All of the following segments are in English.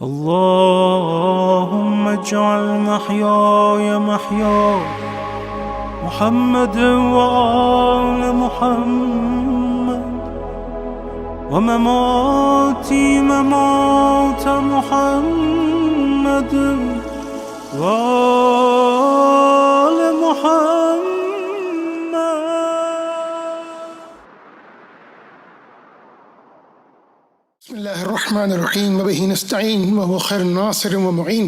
اللهم اجعل محياي محيا محمد وآل محمد ومماتي ممات محمد وآل محمد. بسم الله الرحمن الرحیم وبه نستعین وهو خیر ناصر و معین.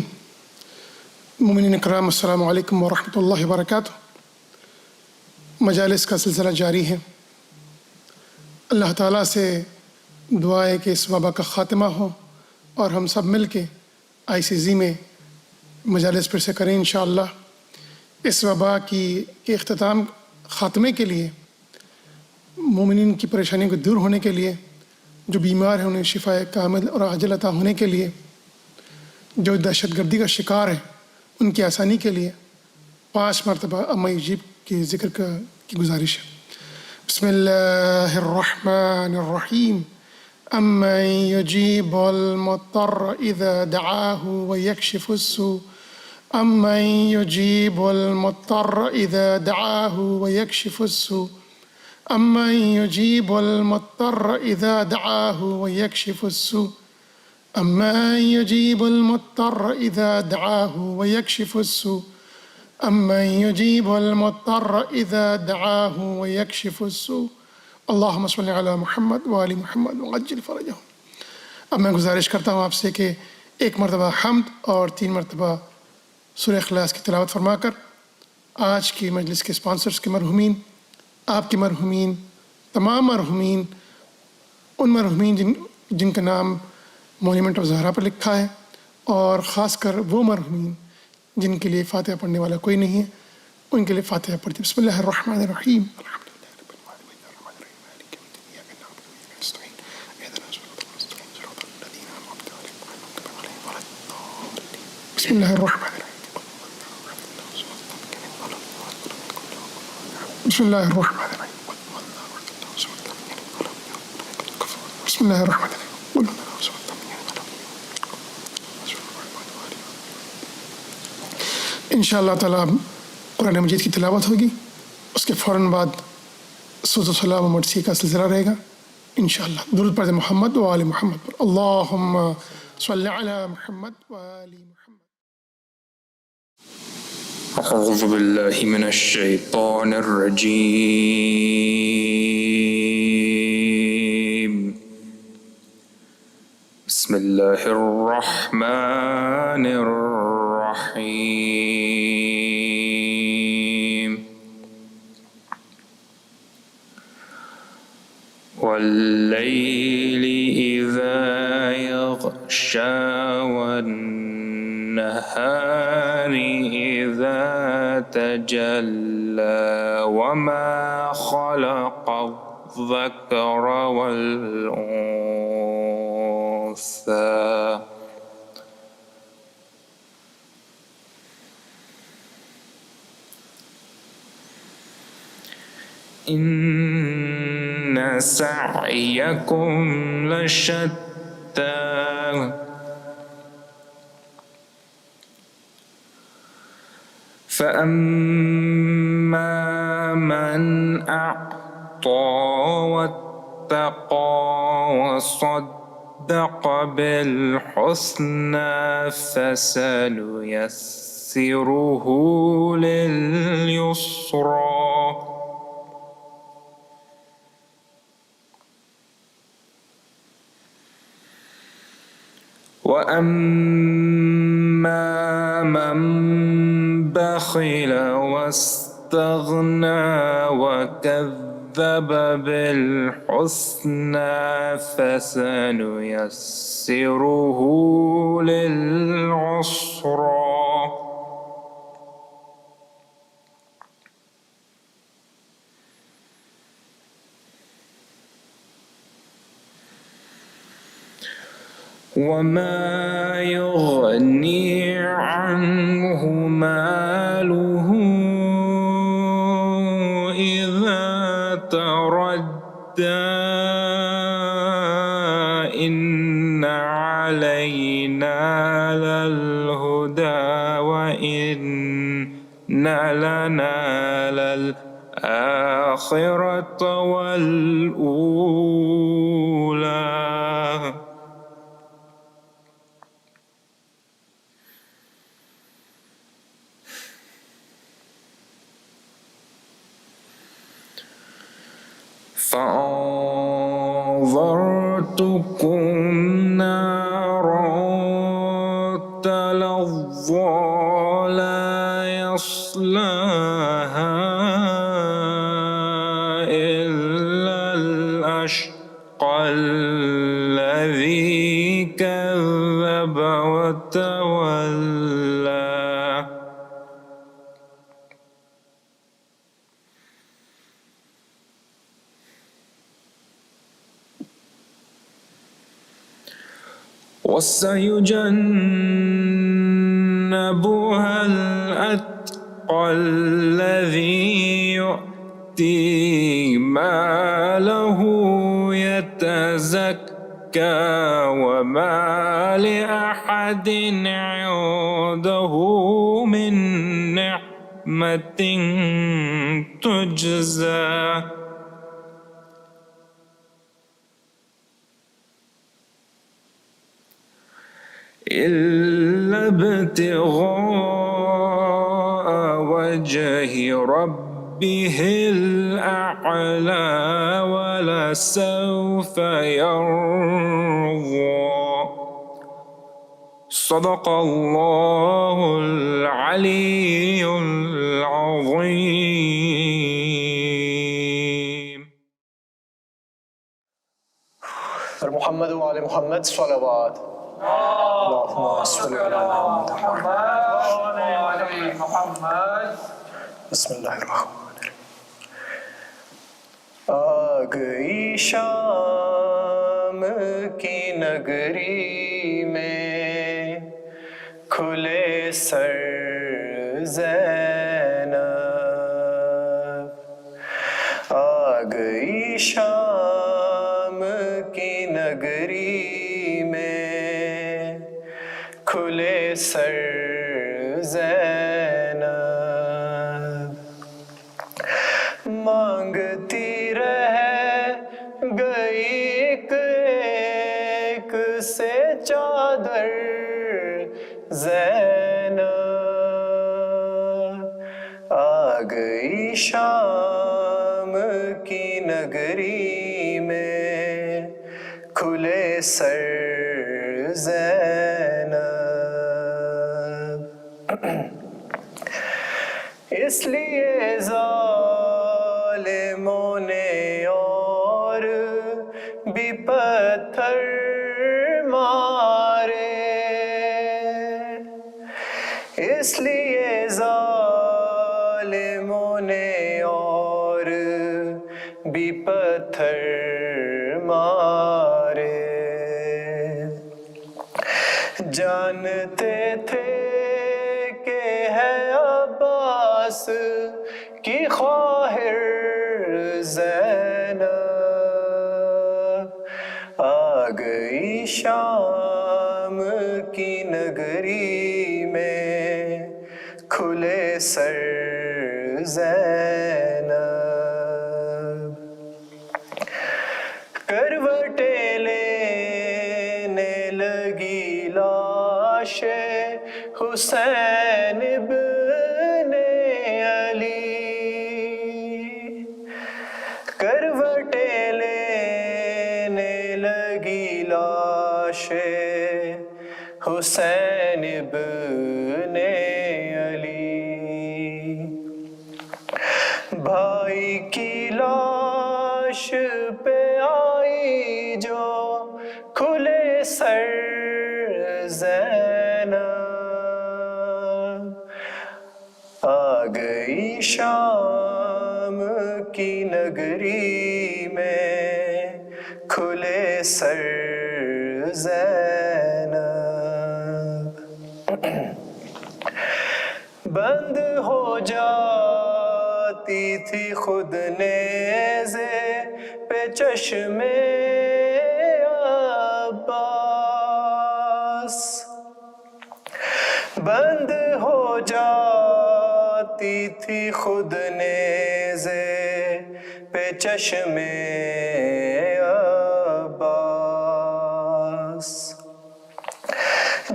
مومنین کرام، السلام علیکم ورحمۃ اللہ وبرکاتہ. مجالس کا سلسلہ جاری ہے. اللہ تعالیٰ سے دعا ہے کہ اس وبا کا خاتمہ ہو اور ہم سب مل کے ICZ میں مجالس پھر سے کریں انشاءاللہ. اس وبا کے اختتام خاتمے کے لیے، مومنین کی پریشانیوں کو دور ہونے کے لیے، جو بیمار ہیں انہیں شفاء کامل اور عاجل عطا ہونے کے لیے، جو دہشت گردی کا شکار ہیں ان کی آسانی کے لیے 5 مرتبہ اما یجیب کے ذکر کی گزارش ہے. بسم اللہ الرحمن الرحیم. امن یجیب المضطر اذا دعاہ ویکشف السوء. امن یجیب المضطر اذا دعاہ ویکشف السوء. امن یجیب المضطر اذا دعاہ ویکشف السوء. امن یجیب المضطر اذا دعاہ ویکشف السوء. امن یجیب المضطر اذا دعاہ ویکشف السوء. اللہم صل علی محمد وآل محمد وعجل فرجہم. اب میں گزارش کرتا ہوں آپ سے کہ 1 مرتبہ حمد اور 3 مرتبہ سورہ اخلاص کی تلاوت فرما کر آج کی مجلس کے اسپانسرز کے مرحومین، آپ کے مرحومین، تمام مرحومین، ان مرحومین جن کا نام مونیمنٹ آف زہرا پر لکھا ہے، اور خاص کر وہ مرحومین جن کے لیے فاتحہ پڑھنے والا کوئی نہیں ہے، ان کے لیے فاتحہ پڑھتے. بسم اللہ الرحمن الرحیم. بسم اللہ الرحمن الرحیم. بسم اللہ الرحمن الرحیم. بسم اللہ الرحمن الرحیم. انشاءاللہ تعالیٰ قرآن مجید کی تلاوت ہوگی، اس کے فوراً بعد صوت و سلام و مرثیہ کا سلسلہ رہے گا انشاءاللہ. درود پر محمد و آل محمد پر. اللہم صلی علی محمد و آل محمد. اعوذ باللہ من الشیطان الرجیم. بسم اللہ الرحمن الرحیم. واللیل اذا یغشا والنہار اذا تجلی وما خلق الذکر والانثى ان سعیکم لشتی فأما من أعطى واتقى وصدق بالحسنى فسنيسره لليسرى. وأما من بخل واستغنى وكذب بالحسنى فسنيسره للعسرى. وما يغني عنه ماله إذا تردى وإن علينا للهدى وإن لنا للآخرة والأولى. فأنذرتكم نارا تلظى لا يصلاها إلا الأشقى الذي كذب وتولى. وسيجنبها الأتقى الذي يؤتي ماله يتزكى وما لأحد عنده من نعمة تجزى إلا ابتغاء وجه ربه الأعلى ولسوف يرضى. صدق الله العلي العظيم. محمد وعلى محمد صلوات. اللهم صل على محمد. بسم اللہ الرحمن الرحیم. آ گئی شام کی نگری میں کھلے سر زینب. آ گئی شام کی نگری کھلے سر زینب. مانگتی رہ گئی ایک ایک سے چادر زینب. آ گئی شام کی نگری میں کھلے سر زینب. اس لیے ظالموں نے اور بھی پتھر مارے. اس لیے ظالموں نے اور بھی پتھر مارے. جانتے تھے کہ ہے عباس کی خواہر زینب. آ گئی شام کی نگری میں کھلے سر زینب. کروٹیں لینے لگی لاش حسین ابن علی. کروٹیں لینے لگی لاش حسین ابن علی. بھائی کی لاش پہ آئی جو کھلے سر زینب. آ گئی شام کی نگری میں کھلے سر زینب. بند ہو جاتی تھی خود نیزے پہ چشمے تھی خود نیزے پہ چشم عباس،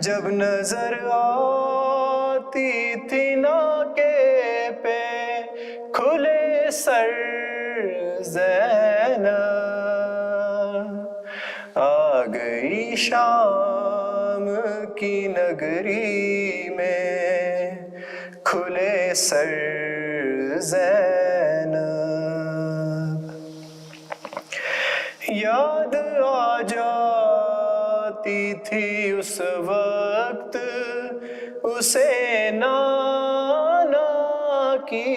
جب نظر آتی تھی ناکے پہ کھلے سر زینب، آ گئی شام کی نگری میں کھلے سر زینب، یاد آ جاتی تھی اس وقت اسے نانا کی،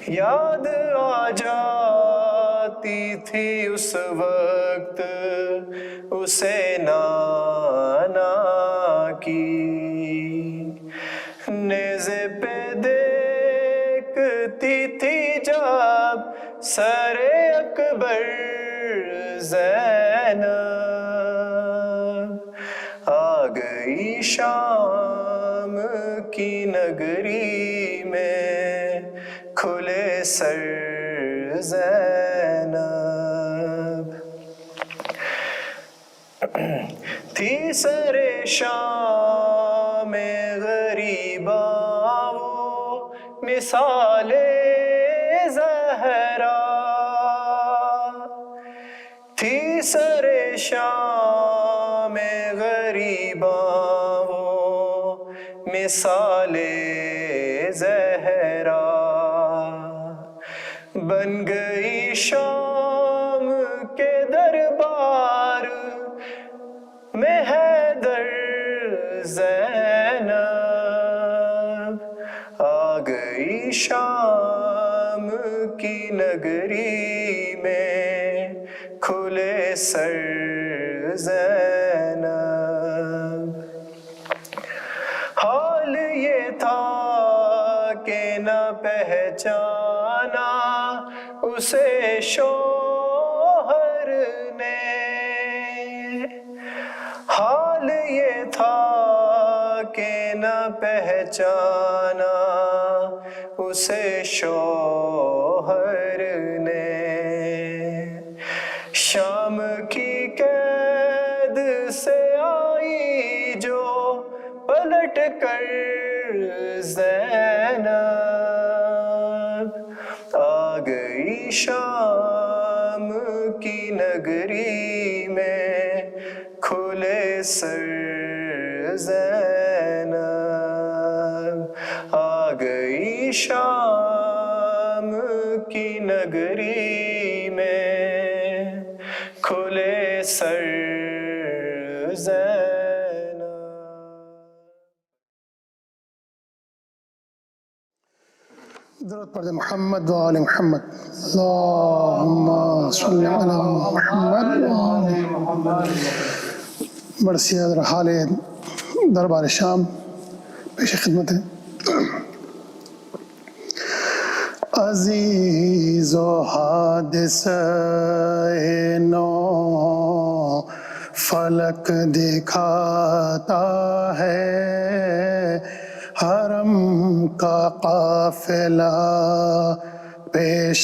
یاد آ جاتی تھی اس وقت اسے نانا کی، نیزے پہ دیکھتی تھی جب سر اکبر زینب، آ گئی شام کی نگری میں کھلے سر زینب، تھی سر شام غریباں وہ مثال زہرا، تھی سر شام غریباں وہ مثال زہرا، بن گئی شام کے دربار میں حیدر زینب، آ گئی شام کی نگری میں کھلے سر زینب، حال یہ تھا کہ نہ پہچانا اسے شوہر نے، حال یہ تھا کہ نہ پہچانا اسے شوہر نے، شام کی قید سے آئی جو پلٹ کر زینب، آ گئی شام کی نگری میں کھلے سر زینب، آ گئی شام کی نگری میں کھلے سر زینب۔ درود پڑھ محمد و آل محمد، اللہم صلی علی محمد و آل محمد۔ مرثیہ در حال دربار شام پیش خدمت ہے۔ عزیز و حادثہ نو فلک دکھاتا ہے، حرم کا قافلہ پیش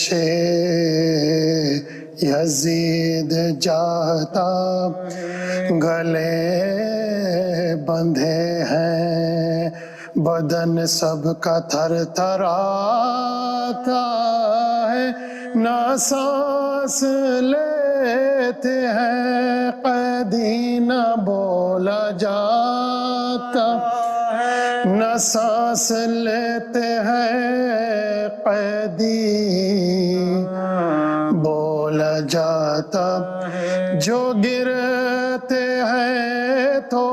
یزید جاتا، گلے بندھے ہیں بدن سب کا تھر تھراتا ہے، نہ سانس لیتے ہیں قیدی نہ بولا جاتا، نہ سانس لیتے ہیں قیدی بولا جاتا، جو گرتے ہیں تو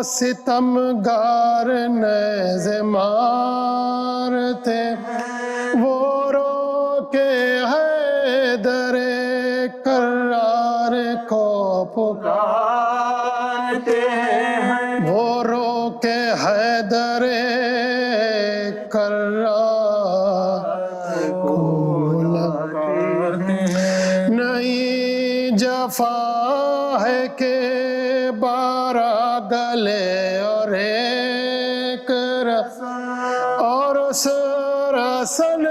ستمگار نیزے مارتے، وہ رو کے حیدر کرار کو پکارتے ہیں، وہ رو کے حیدر کرار کو پکارتے ہیں، نئی جفا ہے کہ بارہ گلے اور ایک رسن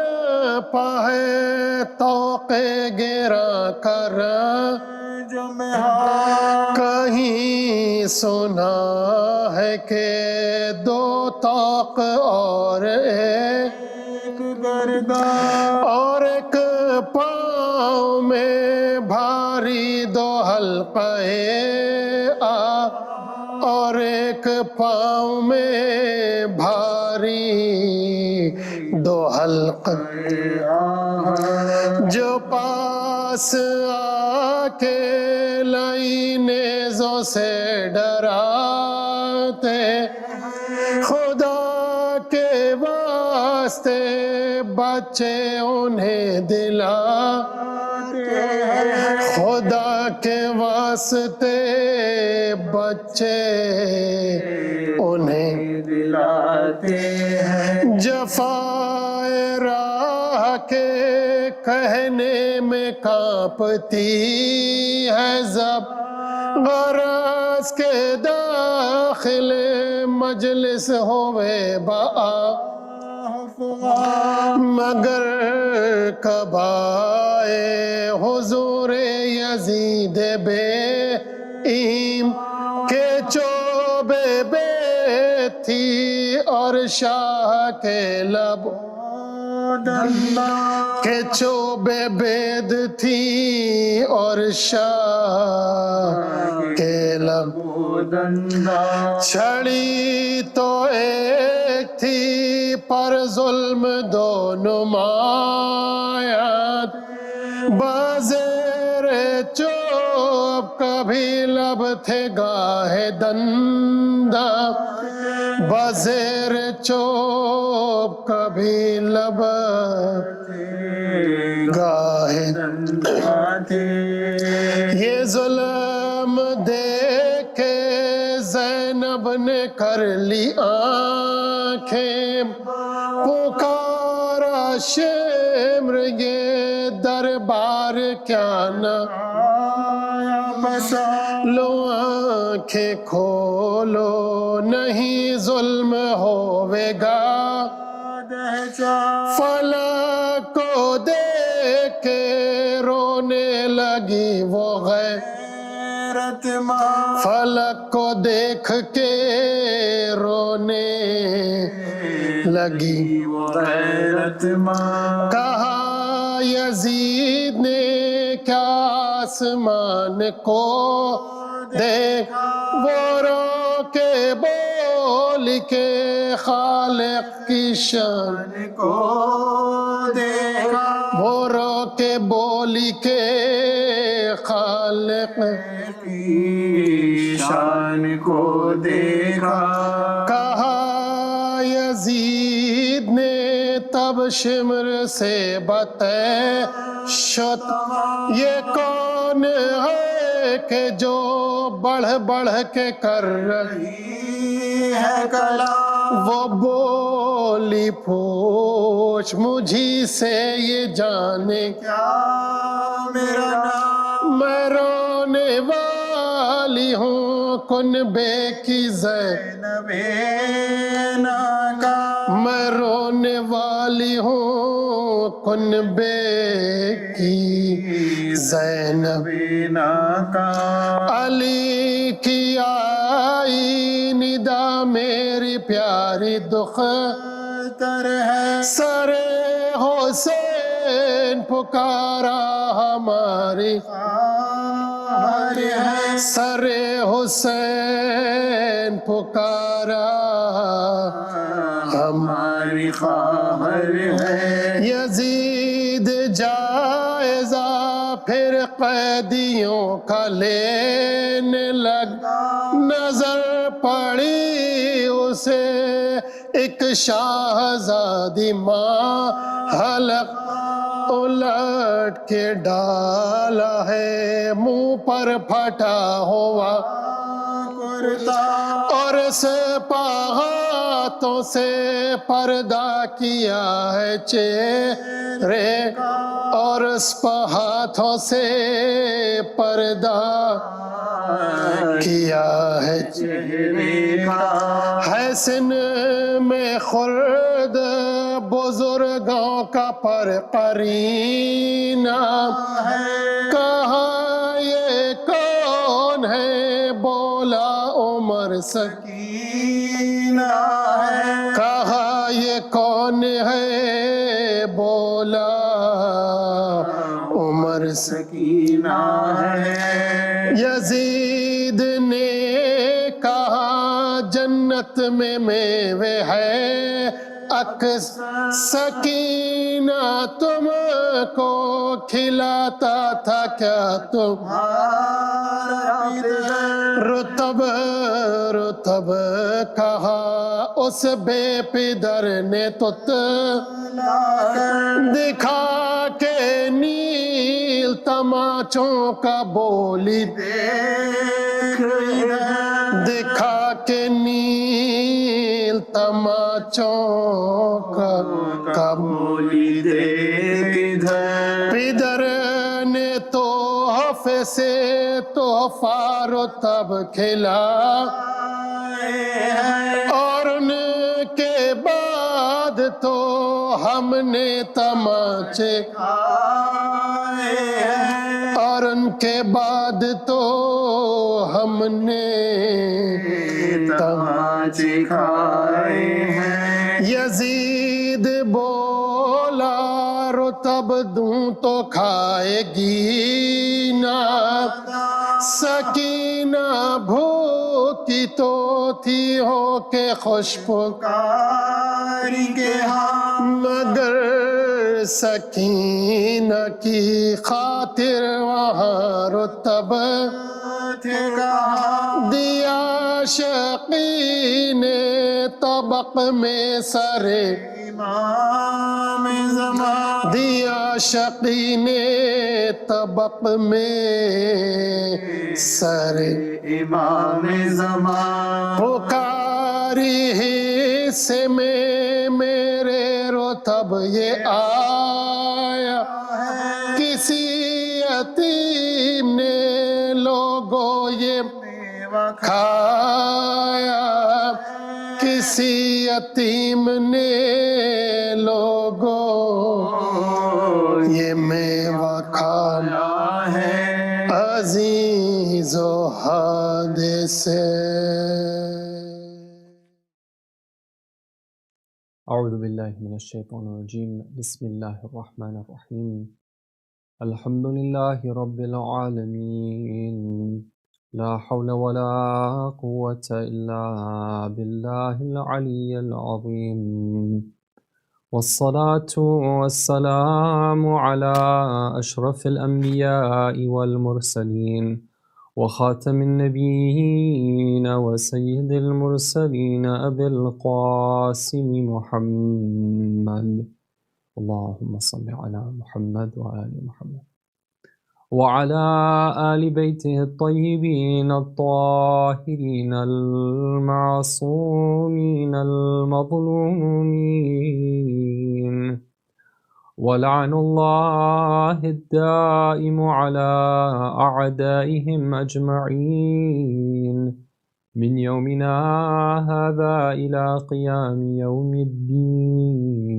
پاہے توق گراں کر کہیں سنا ہے کہ دو توق اور ایک گردان اور ایک پاؤں میں بھاری دو حلقے اور ایک پاؤں میں بھاری دو حلقے جو پاس آ کے لائی نیزوں سے ڈراتے خدا کے واسطے بچے انہیں دلاتے خدا کے واسطے بچے انہیں دلاتے ہیں جفائے راہ کے کہنے میں کانپتی ہے زب غرض کے داخل مجلس ہوئے مگر کب آئے حضور یزید بے ایم کے چوبے بے تھی اور شاہ کے لب کہ چوبے بید تھی اور شاہ کے لب چھڑی تو ایک تھی پر ظلم دو نمایاں بازیر چوب کبھی لب تھے گاہے دندہ بازیر چوب کبھی لب گاہے دندہ یہ ظلم دیکھ کے زینب نے کر لی آنکھیں پکارا شمر یہ دربار کیا نہ لو آنکھیں کھولو نہیں ظلم ہوئے گا فلک کو دیکھ کے رونے لگی وہ غیرت ماں فلک کو دیکھ کے رونے لگی وہ غیرت ماں کہا یزید نے کیا آسمان کو دیکھ وہ رو کے بول کے خالق کی شان کو دیکھا وہ رو کے بولی کے خالق کی شان کو دیکھا کہا یزید نے تب شمر سے بتے شد یہ کون ہے کہ جو بڑھ بڑھ کے کر رہی ہے کلام وہ بولی پوچھ مجھی سے یہ جانے کیا میرا نام میں رونے والی ہوں کنبے کی زینب کا میں رونے والی ہوں کنبے کی زینب کا علی کی آئی ندا میری پیاری دختر ہے سر حسین پکارا ہماری سر حسین پکارا ہماری خواہر ہے یزید جائزہ پھر قیدیوں کا لینے لگ نظر پڑی اسے ایک شاہزادی ماں حلق الٹ کے ڈالا ہے منہ پر پھٹا ہوا کرتا اور سپاہاتوں سے پردہ کیا ہے چہرے اور سپاہاتوں سے پردہ کیا ہے چہرے کا ہے سن میں خرد بزرگوں کا پر قرینہ کہا یہ کون ہے بولا عمر سکینہ کہا یہ کون ہے بولا عمر سکینہ ہے یزید نے کہا جنت میں میوے ہے عکس سکینہ تم کو کھلاتا تھا کیا تمہارا رتب رتب کہا اس بے پدر نے تت دکھا کے نیل تماچوں کا بولی دکھا کے نیل تماچوں کا بولی پدر نے تحفے سے تحفہ رتب کھلا اور ان کے بعد تو ہم نے تماچے اور ان کے بعد تو ہم نے تماچے کھائے ہیں یزید بولا رتب دوں تو کھائے گی نہ سکینہ بھوکی تو تھی ہو کے خوش پکاری کے مگر سکینہ کی خاطر وہاں رتب دیا شقی نے طبق میں سر امام زمان دیا شقی نے طبق میں سر امام زمان پکاری حصے میں میرے رتب یہ آیا کسی یتیم نے لوگوں یہ کھایا کسی یتیم نے لوگوں یہ میوہ کھایا ہے عزیز و حادث اعوذ باللہ من الشیطان الرجیم بسم اللہ الرحمن الرحیم الحمد للہ رب العالمین لا حول ولا قوة الا باللہ العلی العظیم والصلاة والسلام على اشرف الانبیاء والمرسلین وخاتم النبیین وسید المرسلین ابی القاسم محمد اللهم صل على محمد وآل محمد وعلى آل بيته الطيبين الطاهرين المعصومين المظلومين ولعن الله الدائم على أعدائهم أجمعين من يومنا هذا إلى قيام يوم الدين.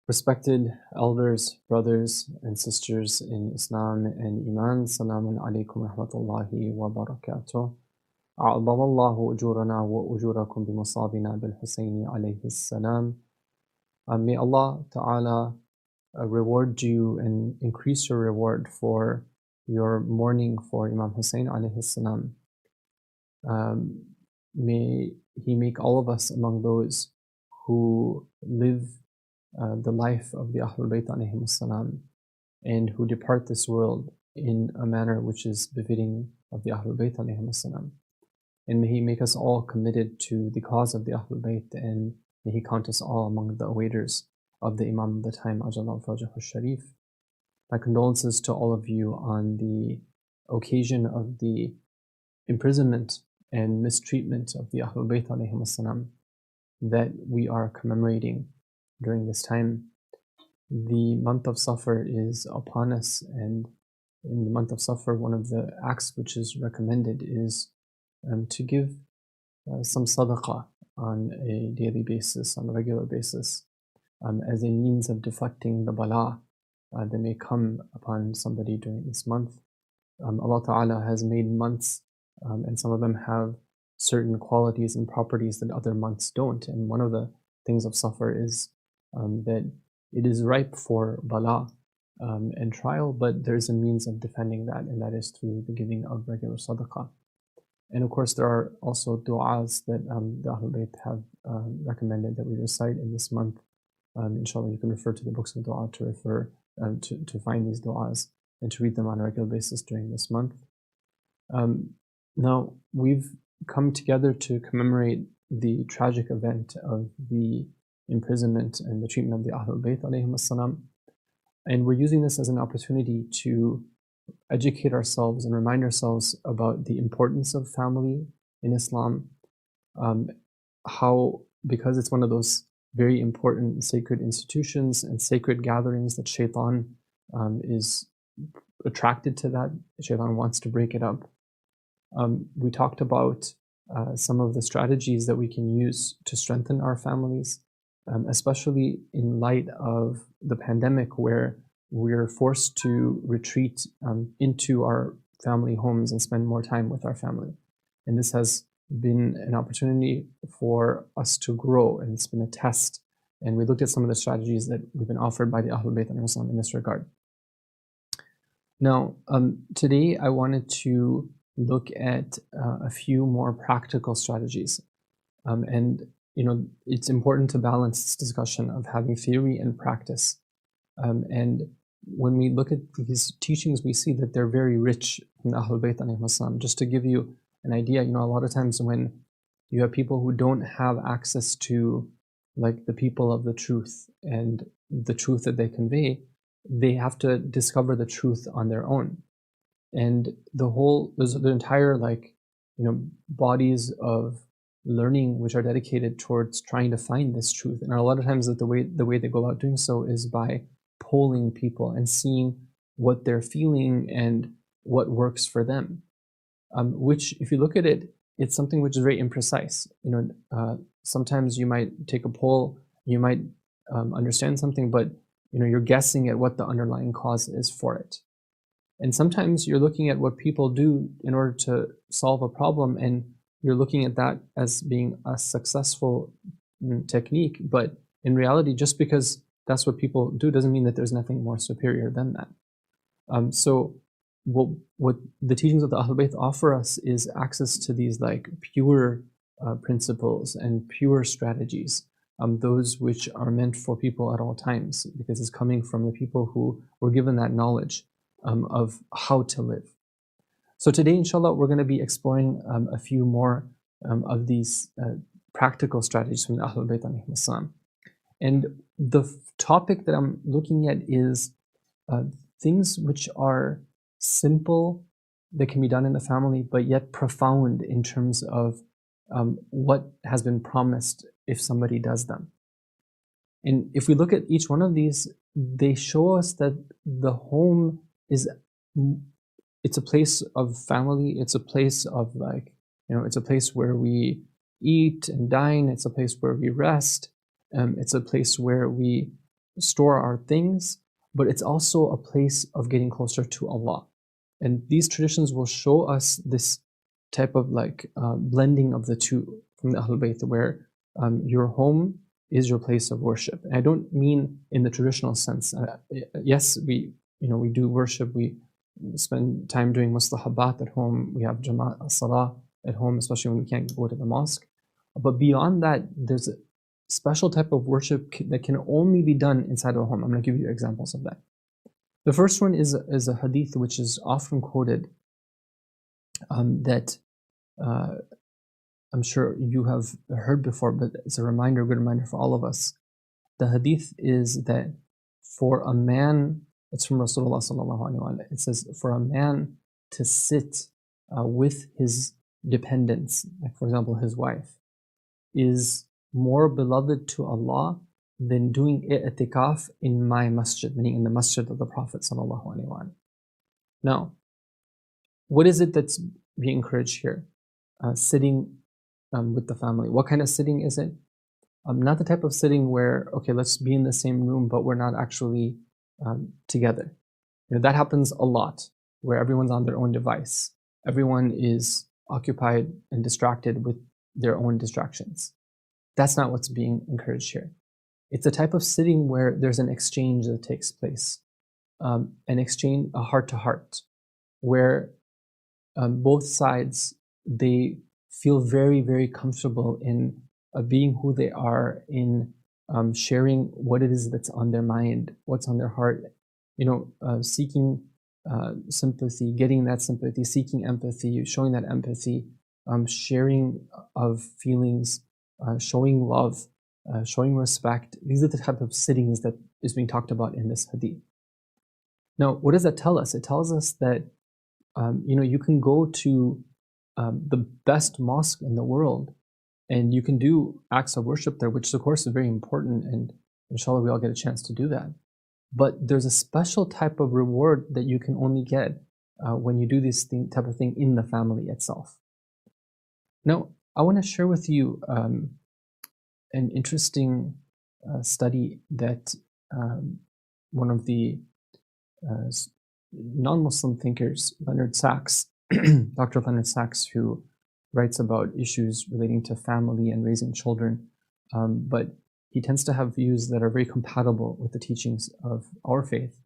Respected elders, brothers and sisters in Islam and Iman, Assalamu alaikum wa rahmatullahi wa barakatuh. أعظم الله أجورنا وأجوركم بمصابنا بالحسين عليه السلام. May Allah Ta'ala reward you and increase your reward for your mourning for Imam Hussein alayhi salam. May He make all of us among those who live the life of the Ahlul Bayt alayhim salam and who depart this world in a manner which is befitting of the Ahlul Bayt alayhim salam. And may He make us all committed to the cause of the Ahlul Bayt, and may He count us all among the awaiters of the Imam of the time, Ajal al-Fajr al-Sharif. My condolences to all of you on the occasion of the imprisonment and mistreatment of the Ahlul Bayt alayhim salam that we are commemorating during this time. The month of Safar is upon us, and in the month of Safar, one of the acts which is recommended is to give some sadaqah on a daily basis, on a regular basis, as a means of deflecting the bala that may come upon somebody during this month. Allah Ta'ala has made months, and some of them have certain qualities and properties that other months don't. And one of the things of Safar is that it is ripe for bala and trial, but there's a means of defending that, and that is through the giving of regular sadaqah. And of course, there are also du'as that the Ahlul Bayt have recommended that we recite in this month. Inshallah, you can refer to the books of du'a to refer to find these du'as and to read them on a regular basis during this month. Now, we've come together to commemorate the tragic event of the imprisonment and the treatment of the Ahlul Bayt alayhim as-salam. And we're using this as an opportunity to educate ourselves and remind ourselves about the importance of family in Islam, how, because it's one of those very important sacred institutions and sacred gatherings, that shaitan is attracted to that. Shaitan wants to break it up. We talked about some of the strategies that we can use to strengthen our families, especially in light of the pandemic, where we're forced to retreat into our family homes and spend more time with our family. And this has been an opportunity for us to grow, and it's been a test. And we looked at some of the strategies that we've been offered by the Ahlul Bayt in this regard. Now, today I wanted to look at a few more practical strategies. And it's important to balance this discussion of having theory and practice. And when we look at these teachings, we see that they're very rich in Ahlul Bayt alayhim as-salam. Just to give you an idea, a lot of times when you have people who don't have access to like the people of the truth and the truth that they convey, they have to discover the truth on their own. And there's the entire bodies of learning which are dedicated towards trying to find this truth. And a lot of times that the way they go about doing so is by polling people and seeing what they're feeling and what works for them. Which, if you look at it, it's something which is very imprecise. Sometimes you might take a poll, you might understand something, but you're guessing at what the underlying cause is for it. And sometimes you're looking at what people do in order to solve a problem, and you're looking at that as being a successful technique. But in reality, just because that's what people do doesn't mean that there's nothing more superior than that. So what the teachings of the Ahlul Bayt offer us is access to these pure principles and pure strategies, those which are meant for people at all times, because it's coming from the people who were given that knowledge of how to live. So today, inshallah, we're going to be exploring a few more of these practical strategies from the Ahlul Bayt alayhim as-salam. And the topic that I'm looking at is things which are simple, that can be done in the family, but yet profound in terms of what has been promised if somebody does them. And if we look at each one of these, they show us that the home it's a place of family, it's a place of it's a place where we eat and dine, it's a place where we rest, it's a place where we store our things, but it's also a place of getting closer to Allah. And these traditions will show us this type of blending of the two from the Ahlul Bayt, where your home is your place of worship. And I don't mean in the traditional sense. Yes, we do worship, we spend time doing mustahabat at home, we have jama'at as-salah at home, especially when we can't go to the mosque. But beyond that, there's a special type of worship that can only be done inside of a home. I'm going to give you examples of that. The first one is a hadith which is often quoted, that I'm sure you have heard before, but it's a good reminder for all of us. The hadith is that for a man, it's from Rasulullah sallallahu alaihi wasallam. It says, for a man to sit with his dependents, like for example his wife, is more beloved to Allah than doing i'tikaf in my masjid, meaning in the masjid of the Prophet sallallahu alaihi wasallam. Now, what is it that's being encouraged here? Sitting with the family. What kind of sitting is it? Not the type of sitting where, okay, let's be in the same room, but we're not actually together. That happens a lot, where everyone's on their own device. Everyone is occupied and distracted with their own distractions. That's not what's being encouraged here. It's a type of sitting where there's an exchange that takes place, an exchange, a heart-to-heart, where both sides, they feel very, very comfortable in being who they are, in sharing what it is that's on their mind, what's on their heart, seeking sympathy, getting that sympathy, seeking empathy, showing that empathy, sharing of feelings, showing love, showing respect. These are the type of sittings that is being talked about in this hadith. Now, what does that tell us? It tells us that you can go to the best mosque in the world, and you can do acts of worship there, which of course is very important, and inshallah we all get a chance to do that. But there's a special type of reward that you can only get when you do this type of thing in the family itself. Now, I want to share with you an interesting study that one of the non-Muslim thinkers, Leonard Sachs, Dr. Leonard Sachs, who writes about issues relating to family and raising children, but he tends to have views that are very compatible with the teachings of our faith.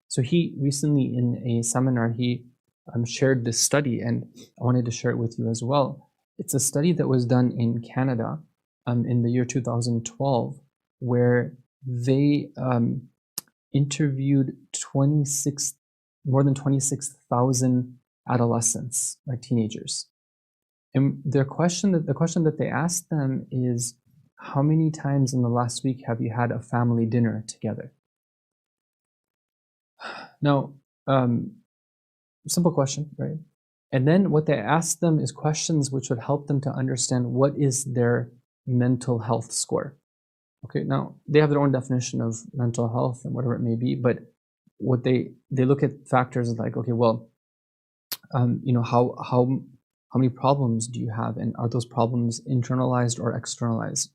So he recently, in a seminar, he shared this study, and I wanted to share it with you as well. It's a study that was done in Canada in the year 2012, where they interviewed more than 26,000 adolescents, like teenagers. And the question that they asked them is, how many times in the last week have you had a family dinner together? Now, simple question, right? And then what they asked them is questions which would help them to understand what is their mental health score. Okay, now they have their own definition of mental health and whatever it may be, but what they look at factors like, okay, well, how many problems do you have, and are those problems internalized or externalized?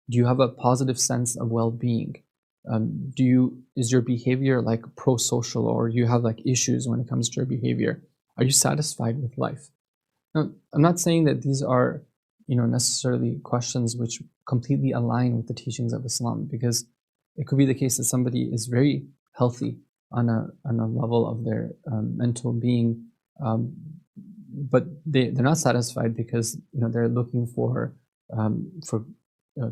Do you have a positive sense of well-being? Is your behavior like pro-social, or you have like issues when it comes to your behavior? Are you satisfied with life? Now, I'm not saying that these are, necessarily questions which completely align with the teachings of Islam, because it could be the case that somebody is very healthy on a level of their mental being, but they're not satisfied because they're looking for to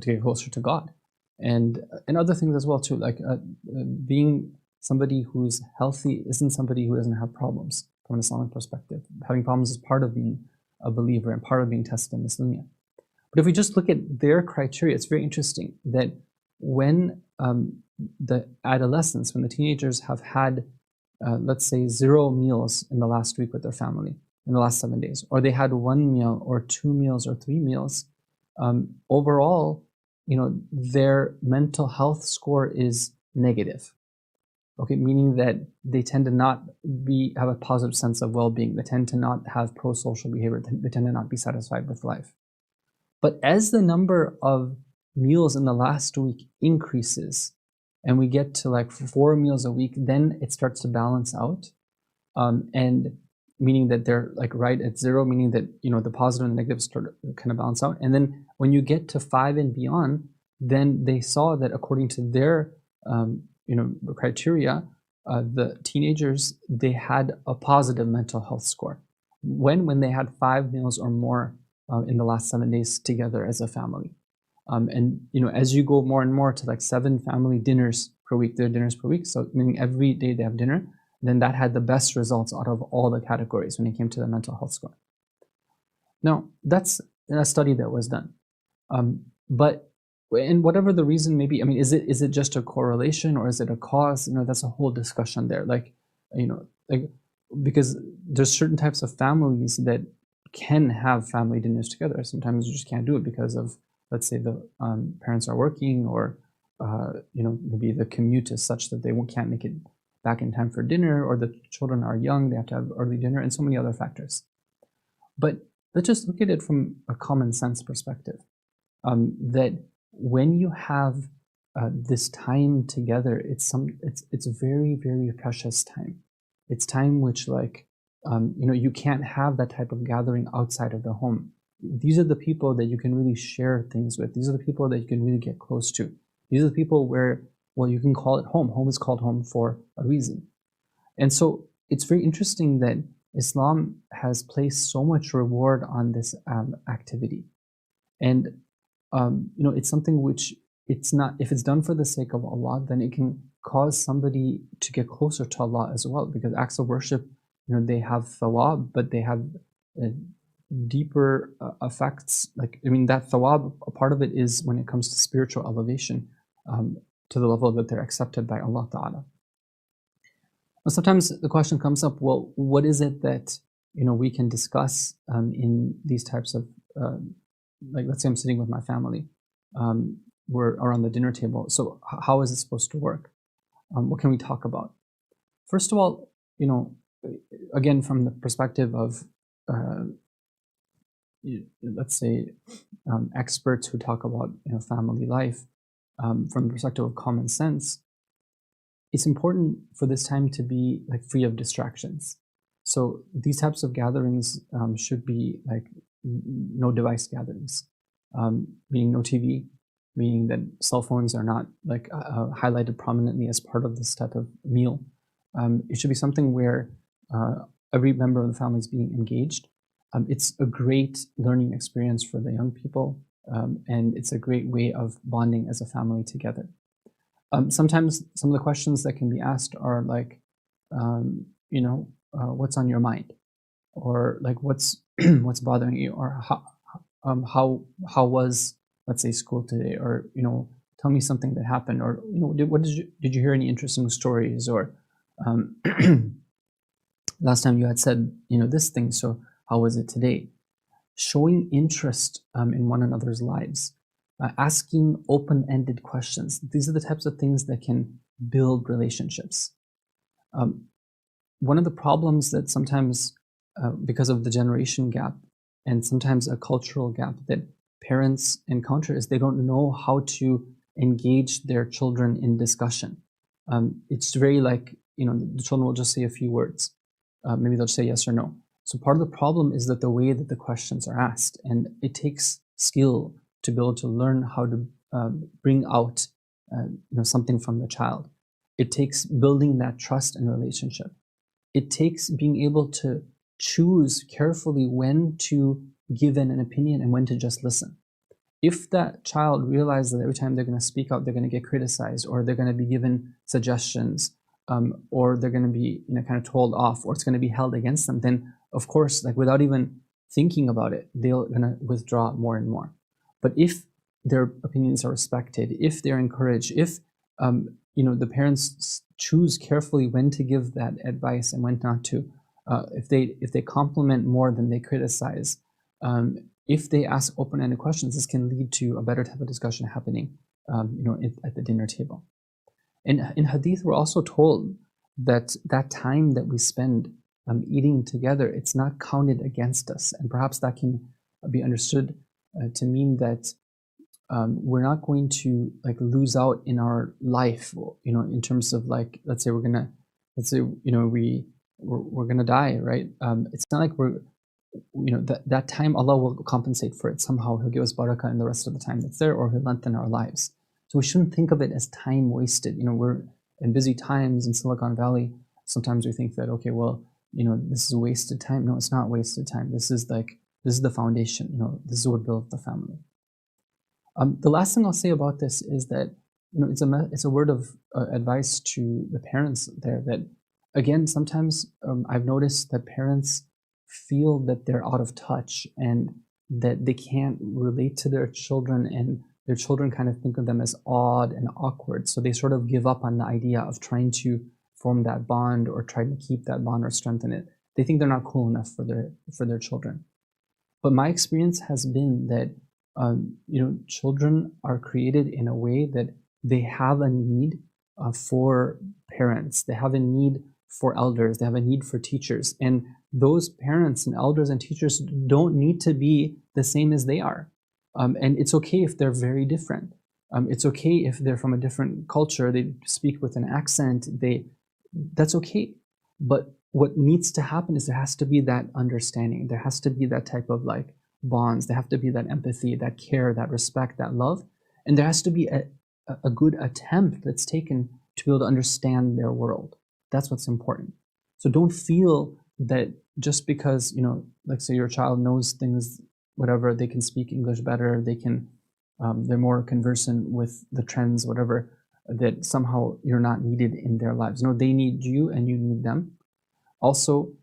get closer to God, and other things as well too. Like being somebody who's healthy isn't somebody who doesn't have problems from an Islamic perspective. Having problems is part of being a believer and part of being tested in Islamia. But if we just look at their criteria, it's very interesting that when the adolescents, when the teenagers have had, let's say, 0 meals in the last week with their family, in the last 7 days, or they had 1 meal or 2 meals or 3 meals, overall, their mental health score is negative. Okay, meaning that they tend to not have a positive sense of well-being. They tend to not have pro-social behavior. They tend to not be satisfied with life. But as the number of meals in the last week increases, and we get to like 4 meals a week, then it starts to balance out, and meaning that they're like right at 0, meaning that the positive and the negative start kind of balance out. And then when you get to 5 and beyond, then they saw that according to their criteria, the teenagers, they had a positive mental health score when they had 5 meals or more in the last 7 days together as a family. And as you go more and more to like 7 family dinners per week, their dinners per week, so meaning every day they have dinner, then that had the best results out of all the categories when it came to the mental health score. Now, that's a study that was done. But and whatever the reason may be, is it just a correlation or is it a cause? That's a whole discussion there. Because there's certain types of families that can have family dinners together. Sometimes you just can't do it because of, let's say, the parents are working, or maybe the commute is such that they can't make it back in time for dinner, or the children are young, they have to have early dinner, and so many other factors. But let's just look at it from a common sense perspective. That when you have this time together, it's a very, very precious time. It's time which, like, you can't have that type of gathering outside of the home. These are the people that you can really share things with. These are the people that you can really get close to. These are the people where, well, you can call it home. Home is called home for a reason. And so it's very interesting that Islam has placed so much reward on this activity. And, it's something which it's not, if it's done for the sake of Allah, then it can cause somebody to get closer to Allah as well, because acts of worship, they have thawab, but they have deeper effects. Like, that thawab, a part of it is when it comes to spiritual elevation, to the level that they're accepted by Allah Ta'ala. Sometimes the question comes up, well, what is it that we can discuss in these types of, like, let's say I'm sitting with my family, we're around the dinner table. So how is it supposed to work? What can we talk about? First of all, again, from the perspective of, let's say, experts who talk about family life, from the perspective of common sense, it's important for this time to be like free of distractions. So these types of gatherings should be like no device gatherings, meaning no TV, meaning that cell phones are not like highlighted prominently as part of this type of meal. It should be something where every member of the family is being engaged. It's a great learning experience for the young people, and it's a great way of bonding as a family together. Sometimes some of the questions that can be asked are like, what's on your mind, or like what's what's bothering you, or how was, let's say, school today, or tell me something that happened, or did you hear any interesting stories, or last time you had said this thing, so how was it today? Showing interest in one another's lives. Asking open-ended questions. These are the types of things that can build relationships. One of the problems that sometimes, because of the generation gap and sometimes a cultural gap that parents encounter, is they don't know how to engage their children in discussion. It's very like, the children will just say a few words. Maybe they'll say yes or no. So part of the problem is that the way that the questions are asked, and it takes skill to be able to learn how to bring out something from the child. It takes building that trust and relationship. It takes being able to choose carefully when to give in an opinion and when to just listen. If that child realizes that every time they're going to speak out, they're going to get criticized, or they're going to be given suggestions, or they're going to be kind of told off, or it's going to be held against them, then of course, like without even thinking about it, they're going to withdraw more and more. But if their opinions are respected, if they're encouraged, if the parents choose carefully when to give that advice and when not to, if they compliment more than they criticize, if they ask open-ended questions, this can lead to a better type of discussion happening, at the dinner table. And in Hadith, we're also told that that time that we spend eating together, it's not counted against us, and perhaps that can be understood to mean that we're not going to like lose out in our life, in terms of like, let's say we're gonna die, right? It's not like we're, that time Allah will compensate for it somehow. He'll give us barakah in the rest of the time that's there, or He'll lengthen our lives. So we shouldn't think of it as time wasted. We're in busy times in Silicon Valley. Sometimes we think that, okay, well, this is wasted time. No, it's not wasted time. This is the foundation. This is what built the family. The last thing I'll say about this is that it's a word of advice to the parents there, that again, sometimes I've noticed that parents feel that they're out of touch and that they can't relate to their children, and their children kind of think of them as odd and awkward. So they sort of give up on the idea of trying to form that bond or try to keep that bond or strengthen it. They think they're not cool enough for their children. But my experience has been that children are created in a way that they have a need for parents. They have a need for elders, they have a need for teachers, and those parents and elders and teachers don't need to be the same as they are. And it's okay if they're very different. It's okay if they're from a different culture, they speak with an accent, that's okay. But what needs to happen is there has to be that understanding, there has to be that type of like bonds, there have to be that empathy, that care, that respect, that love, and there has to be a good attempt that's taken to be able to understand their world. That's what's important. So don't feel that just because, like say your child knows things, whatever, they can speak English better, they can, they're more conversant with the trends, whatever, that somehow you're not needed in their lives. No, they need you and you need them. Also,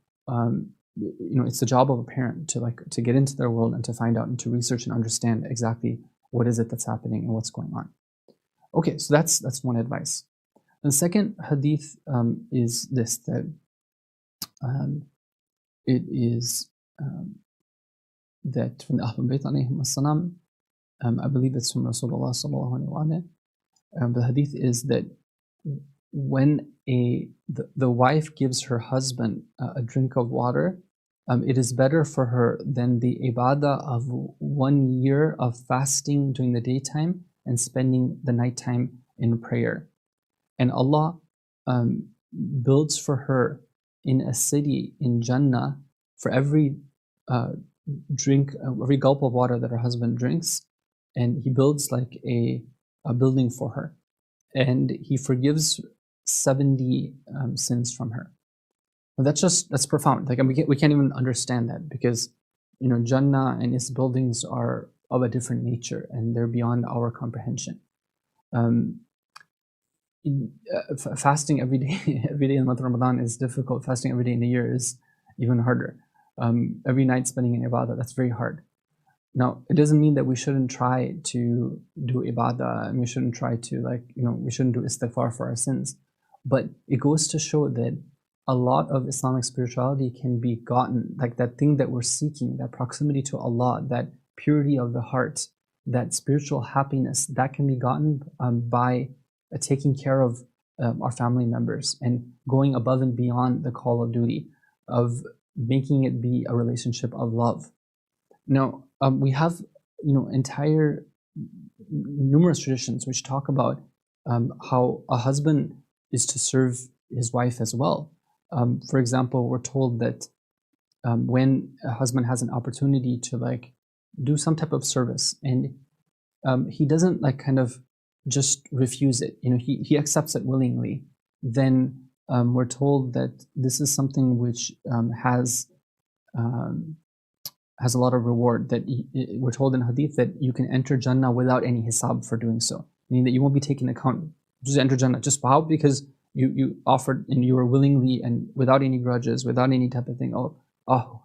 it's the job of a parent to get into their world and to find out and to research and understand exactly what is it that's happening and what's going on. Okay, so that's one advice. And the second hadith is this, that it is that from the Ahlul Bayt alayhim as-salam, I believe it's from Rasulullah sallallahu alaihi wasallam. The hadith is that when the wife gives her husband a drink of water, it is better for her than the ibadah of 1 year of fasting during the daytime and spending the nighttime in prayer. And Allah builds for her in a city in Jannah, for every every gulp of water that her husband drinks, and He builds like a building for her, and He forgives 70 sins from her. Well, that's profound. Like, we can't even understand that, because Jannah and its buildings are of a different nature and they're beyond our comprehension. Fasting every day in the month of Ramadan is difficult. Fasting every day in the year is even harder. Every night spending in ibadah, that's very hard. Now, it doesn't mean that we shouldn't try to do ibadah, and we shouldn't try to we shouldn't do istighfar for our sins. But it goes to show that a lot of Islamic spirituality can be gotten, like that thing that we're seeking, that proximity to Allah, that purity of the heart, that spiritual happiness, that can be gotten by taking care of our family members and going above and beyond the call of duty, of making it be a relationship of love. Now, we have entire numerous traditions which talk about how a husband is to serve his wife as well. For example, we're told that when a husband has an opportunity to do some type of service, and he doesn't just refuse it, he accepts it willingly, then we're told that this is something which has a lot of reward. That we're told in hadith that you can enter Jannah without any hisab for doing so, meaning that you won't be taken account. Just enter Jannah. Just how? Because you offered and you were willingly and without any grudges, without any type of thing. No,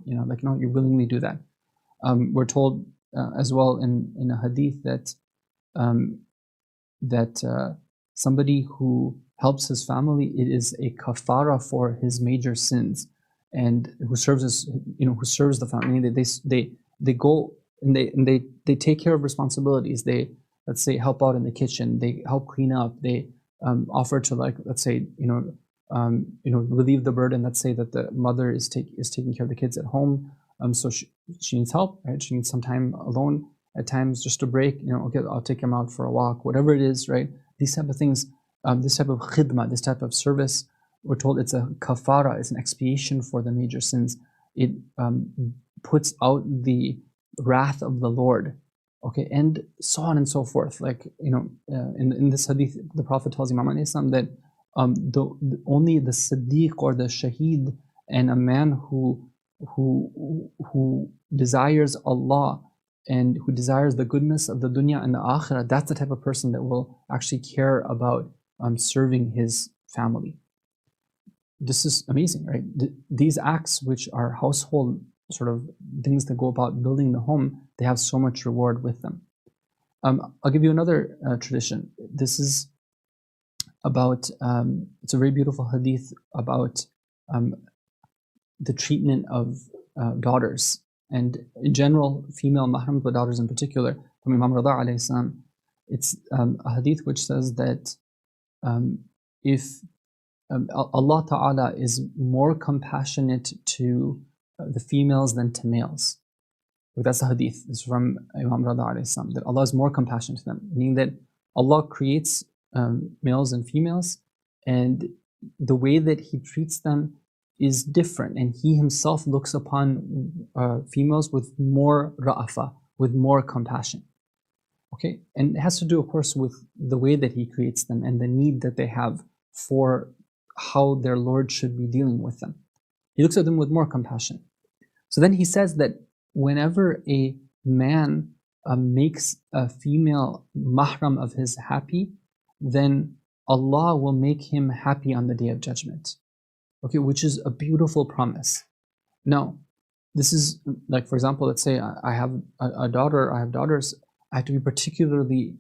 you willingly do that. We're told as well in a hadith that somebody who helps his family, it is a kafara for his major sins, and who serves the family. They go and they take care of responsibilities. They, let's say, help out in the kitchen. They help clean up. They offer to relieve the burden. Let's say that the mother is taking care of the kids at home. So she needs help, right? She needs some time alone at times, just to break. Okay, I'll take him out for a walk, whatever it is, right? These type of things, this type of khidmah, this type of service, we're told it's a kafara, it's an expiation for the major sins. It puts out the wrath of the Lord, okay, and so on and so forth. In this hadith, the Prophet tells Imam Islam that only the Siddiq or the Shaheed and a man who desires Allah and who desires the goodness of the dunya and the akhirah, that's the type of person that will actually care about serving his family. This is amazing, right? These acts, which are household sort of things that go about building the home, they have so much reward with them. I'll give you another tradition. This is about, it's a very beautiful hadith about the treatment of daughters, and in general, female mahram, but daughters in particular, from Imam Rida alayhi salam. It's a hadith which says that if Allah Ta'ala is more compassionate to the females than to males. That's a hadith. It's from Imam Rada alayhi salam, that Allah is more compassionate to them, meaning that Allah creates males and females, and the way that He treats them is different, and He Himself looks upon females with more ra'afa, with more compassion. Okay, and it has to do, of course, with the way that He creates them and the need that they have for how their Lord should be dealing with them. He looks at them with more compassion. So then He says that whenever a man makes a female mahram of his happy, then Allah will make him happy on the Day of Judgment. Okay, which is a beautiful promise. Now, this is like, for example, let's say I have a daughter, I have daughters, I have to be particularly,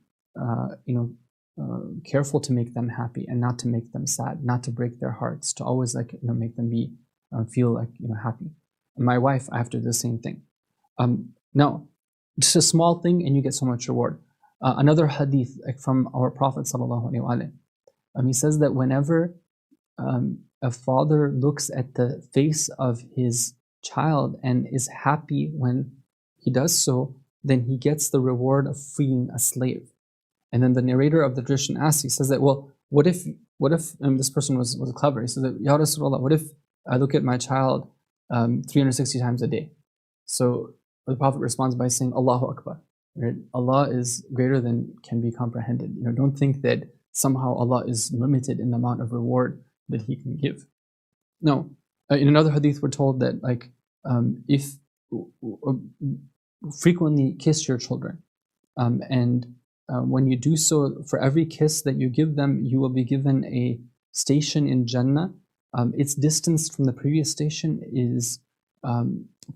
careful to make them happy and not to make them sad, not to break their hearts, to always make them be feel happy. My wife, I have to do the same thing. Now, just a small thing, and you get so much reward. Another hadith from our Prophet sallallahu alaihi wasallam, he says that whenever a father looks at the face of his child and is happy when he does so, then he gets the reward of freeing a slave. And then the narrator of the tradition asks, he says that, well, what if this person was clever. He says that, Ya Rasulullah, what if I look at my child 360 times a day? So the Prophet responds by saying, Allahu Akbar. Right? Allah is greater than can be comprehended. Don't think that somehow Allah is limited in the amount of reward that He can give. No. In another hadith, we're told that if frequently kiss your children, and when you do so, for every kiss that you give them, you will be given a station in Jannah. Its distance from the previous station is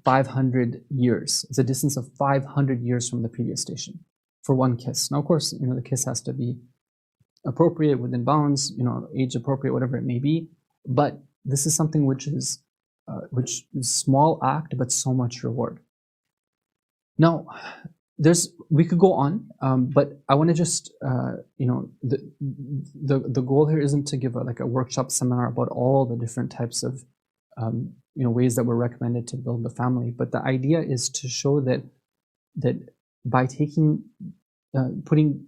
500 years. It's a distance of 500 years from the previous station for one kiss. Now, of course, the kiss has to be appropriate, within bounds, age appropriate, whatever it may be. But this is something which is small act, but so much reward. Now, we could go on, but I want to just, the goal here isn't to give a workshop seminar about all the different types of, ways that were recommended to build the family. But the idea is to show that by putting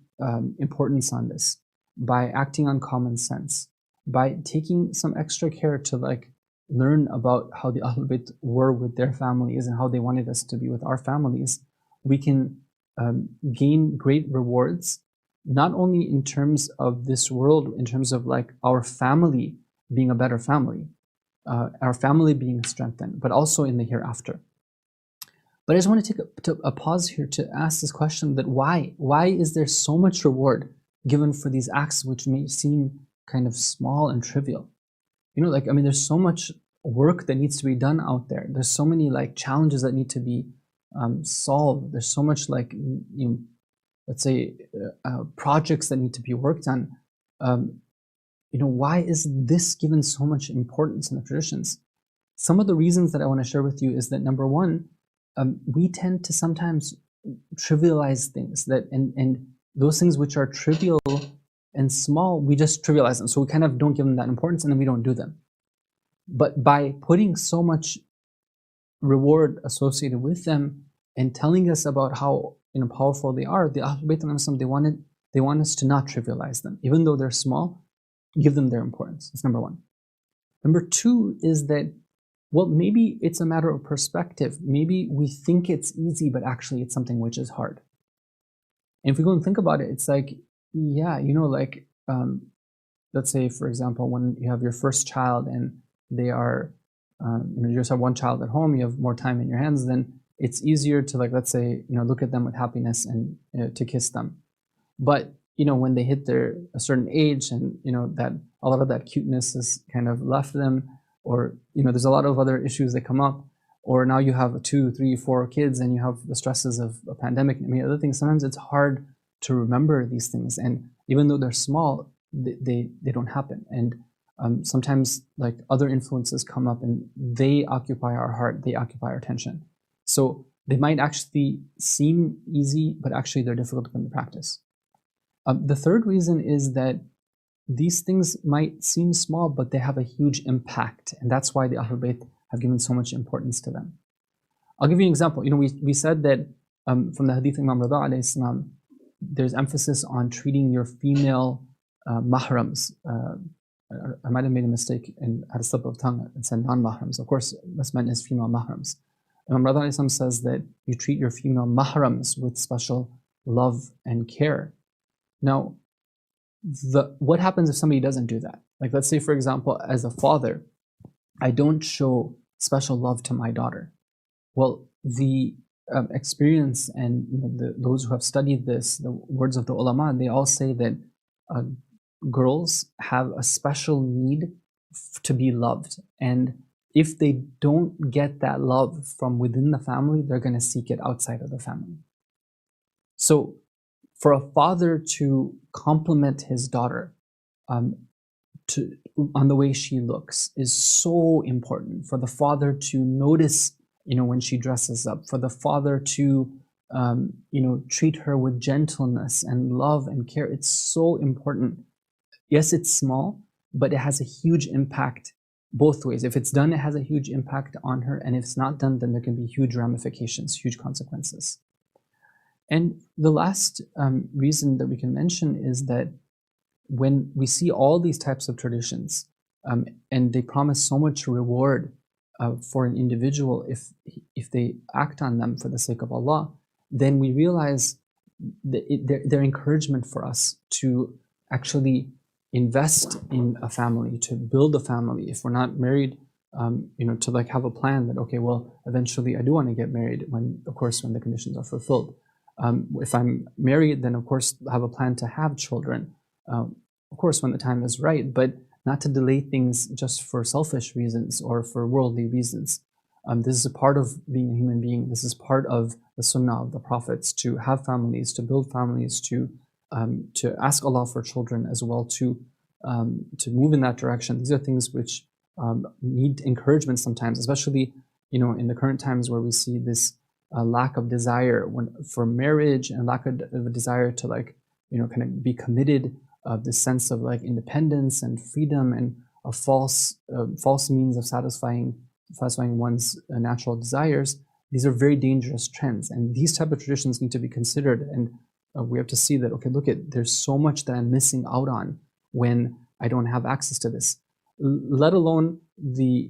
importance on this, by acting on common sense, by taking some extra care to learn about how the Ahlul Bayt were with their families and how they wanted us to be with our families, we can gain great rewards, not only in terms of this world, in terms of our family being a better family, our family being strengthened, but also in the hereafter. But I just want to take a pause here to ask this question, that why is there so much reward given for these acts which may seem kind of small and trivial? There's so much work that needs to be done out there. There's so many challenges that need to be solved. There's so much let's say projects that need to be worked on. Why is this given so much importance in the traditions? Some of the reasons that I want to share with you is that, number one, we tend to sometimes trivialize things, and those things which are trivial and small, we just trivialize them. So we kind of don't give them that importance, and then we don't do them. But by putting so much reward associated with them and telling us about how powerful they are, the Ahlul Bayt, they want us to not trivialize them. Even though they're small, give them their importance. That's number one. Number two is that, well, maybe it's a matter of perspective. Maybe we think it's easy, but actually it's something which is hard. And if we go and think about it, it's let's say, for example, when you have your first child and they are, you just have one child at home, you have more time in your hands, then it's easier to let's say, look at them with happiness and to kiss them. But, when they hit a certain age and, that a lot of that cuteness has kind of left them, or, there's a lot of other issues that come up, or now you have 2, 3, 4 kids and you have the stresses of a pandemic. Other things, sometimes it's hard to remember these things. And even though they're small, they don't happen. And sometimes other influences come up and they occupy our heart, they occupy our attention. So they might actually seem easy, but actually they're difficult to put into practice. The third reason is that these things might seem small, but they have a huge impact. And that's why the Ahlul Bayt have given so much importance to them. I'll give you an example. We said that from the hadith Imam Rida alayhi salam, there's emphasis on treating your female mahrams. I might have made a mistake and had a slip of tongue and said non-mahrams. Of course, what's meant is female mahrams. Imam Rida alayhi salam says that you treat your female mahrams with special love and care. Now, what happens if somebody doesn't do that? Like, let's say, for example, as a father, I don't show special love to my daughter. Well, the experience and those who have studied this, the words of the ulama, they all say that girls have a special need to be loved. And if they don't get that love from within the family, they're going to seek it outside of the family. So for a father to compliment his daughter on the way she looks is so important. For the father to notice, when she dresses up, for the father to, treat her with gentleness and love and care, it's so important. Yes, it's small, but it has a huge impact both ways. If it's done, it has a huge impact on her. And if it's not done, then there can be huge ramifications, huge consequences. And the last reason that we can mention is that when we see all these types of traditions, and they promise so much reward for an individual if they act on them for the sake of Allah, then we realize their encouragement for us to actually invest in a family, to build a family. If we're not married, to like have a plan that, okay, well, eventually I do want to get married when the conditions are fulfilled. If I'm married, then of course have a plan to have children, of course when the time is right, but not to delay things just for selfish reasons or for worldly reasons. This is a part of being a human being. This is part of the sunnah of the prophets, to have families, to build families, to ask Allah for children as well, to move in that direction. These are things which need encouragement sometimes, especially in the current times where we see this lack of desire for marriage and lack of a desire to kind of be committed, this sense of independence and freedom and a false means of satisfying one's natural desires. These are very dangerous trends, and these type of traditions need to be considered. And we have to see that, okay, there's so much that I'm missing out on when I don't have access to this, let alone the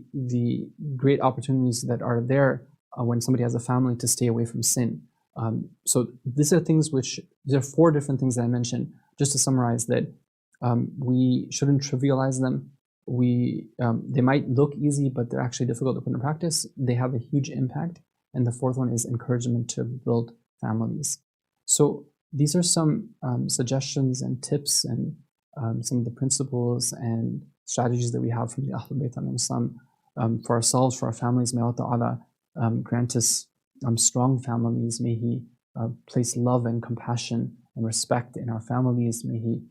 great opportunities that are there when somebody has a family to stay away from sin. So these are there are 4 different things that I mentioned, just to summarize that we shouldn't trivialize them. They might look easy, but they're actually difficult to put in practice. They have a huge impact. And the 4th one is encouragement to build families. So these are some suggestions and tips and some of the principles and strategies that we have from the Ahlul Bayt alayhim salam for ourselves, for our families. May Allah Ta'ala grant us strong families. May He place love and compassion and respect in our families. May He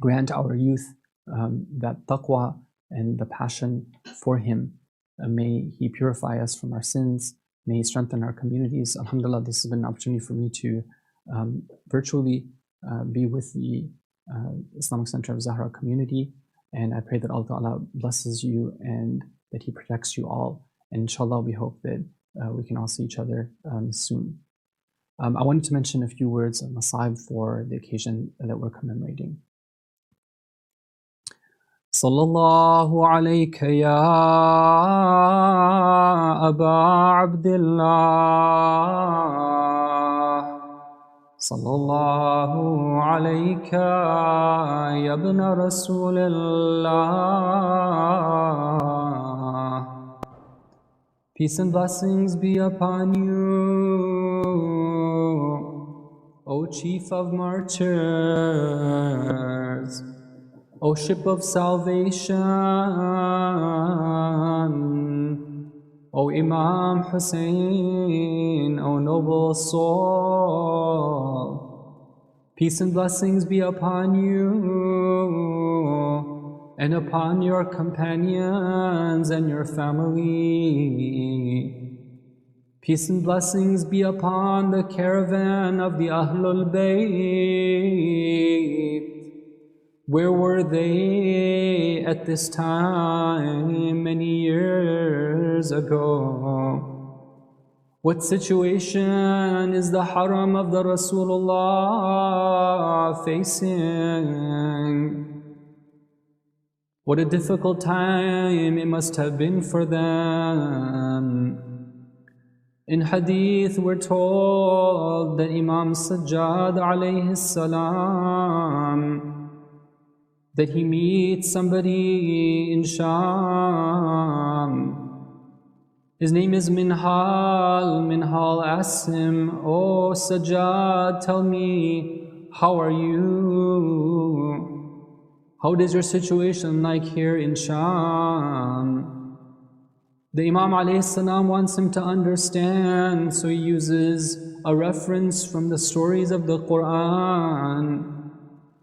grant our youth that taqwa and the passion for Him. May He purify us from our sins. May He strengthen our communities. Alhamdulillah, this has been an opportunity for me to virtually be with the Islamic Center of Zahra community. And I pray that Allah Ta'ala blesses you and that He protects you all. And inshallah, we hope that we can all see each other soon. I wanted to mention a few words of Masaib for the occasion that we're commemorating. Sallallahu alayka ya Aba Abdullah. Sallallahu alayka ya ibn Rasulullah. Peace and blessings be upon you, O Chief of Martyrs, O Ship of Salvation, O Imam Hussein, O noble soul. Peace and blessings be upon you and upon your companions and your family. Peace and blessings be upon the caravan of the Ahlul Bayt. Where were they at this time many years ago? What situation is the haram of the Rasulullah facing? What a difficult time it must have been for them. In hadith we're told that Imam Sajjad alayhi salam, that he meets somebody in Sham. His name is Minhal. Minhal asks him, "Oh Sajjad, tell me, how are you? How is your situation like here in Sham?" The Imam alayhi salam wants him to understand, so he uses a reference from the stories of the Quran.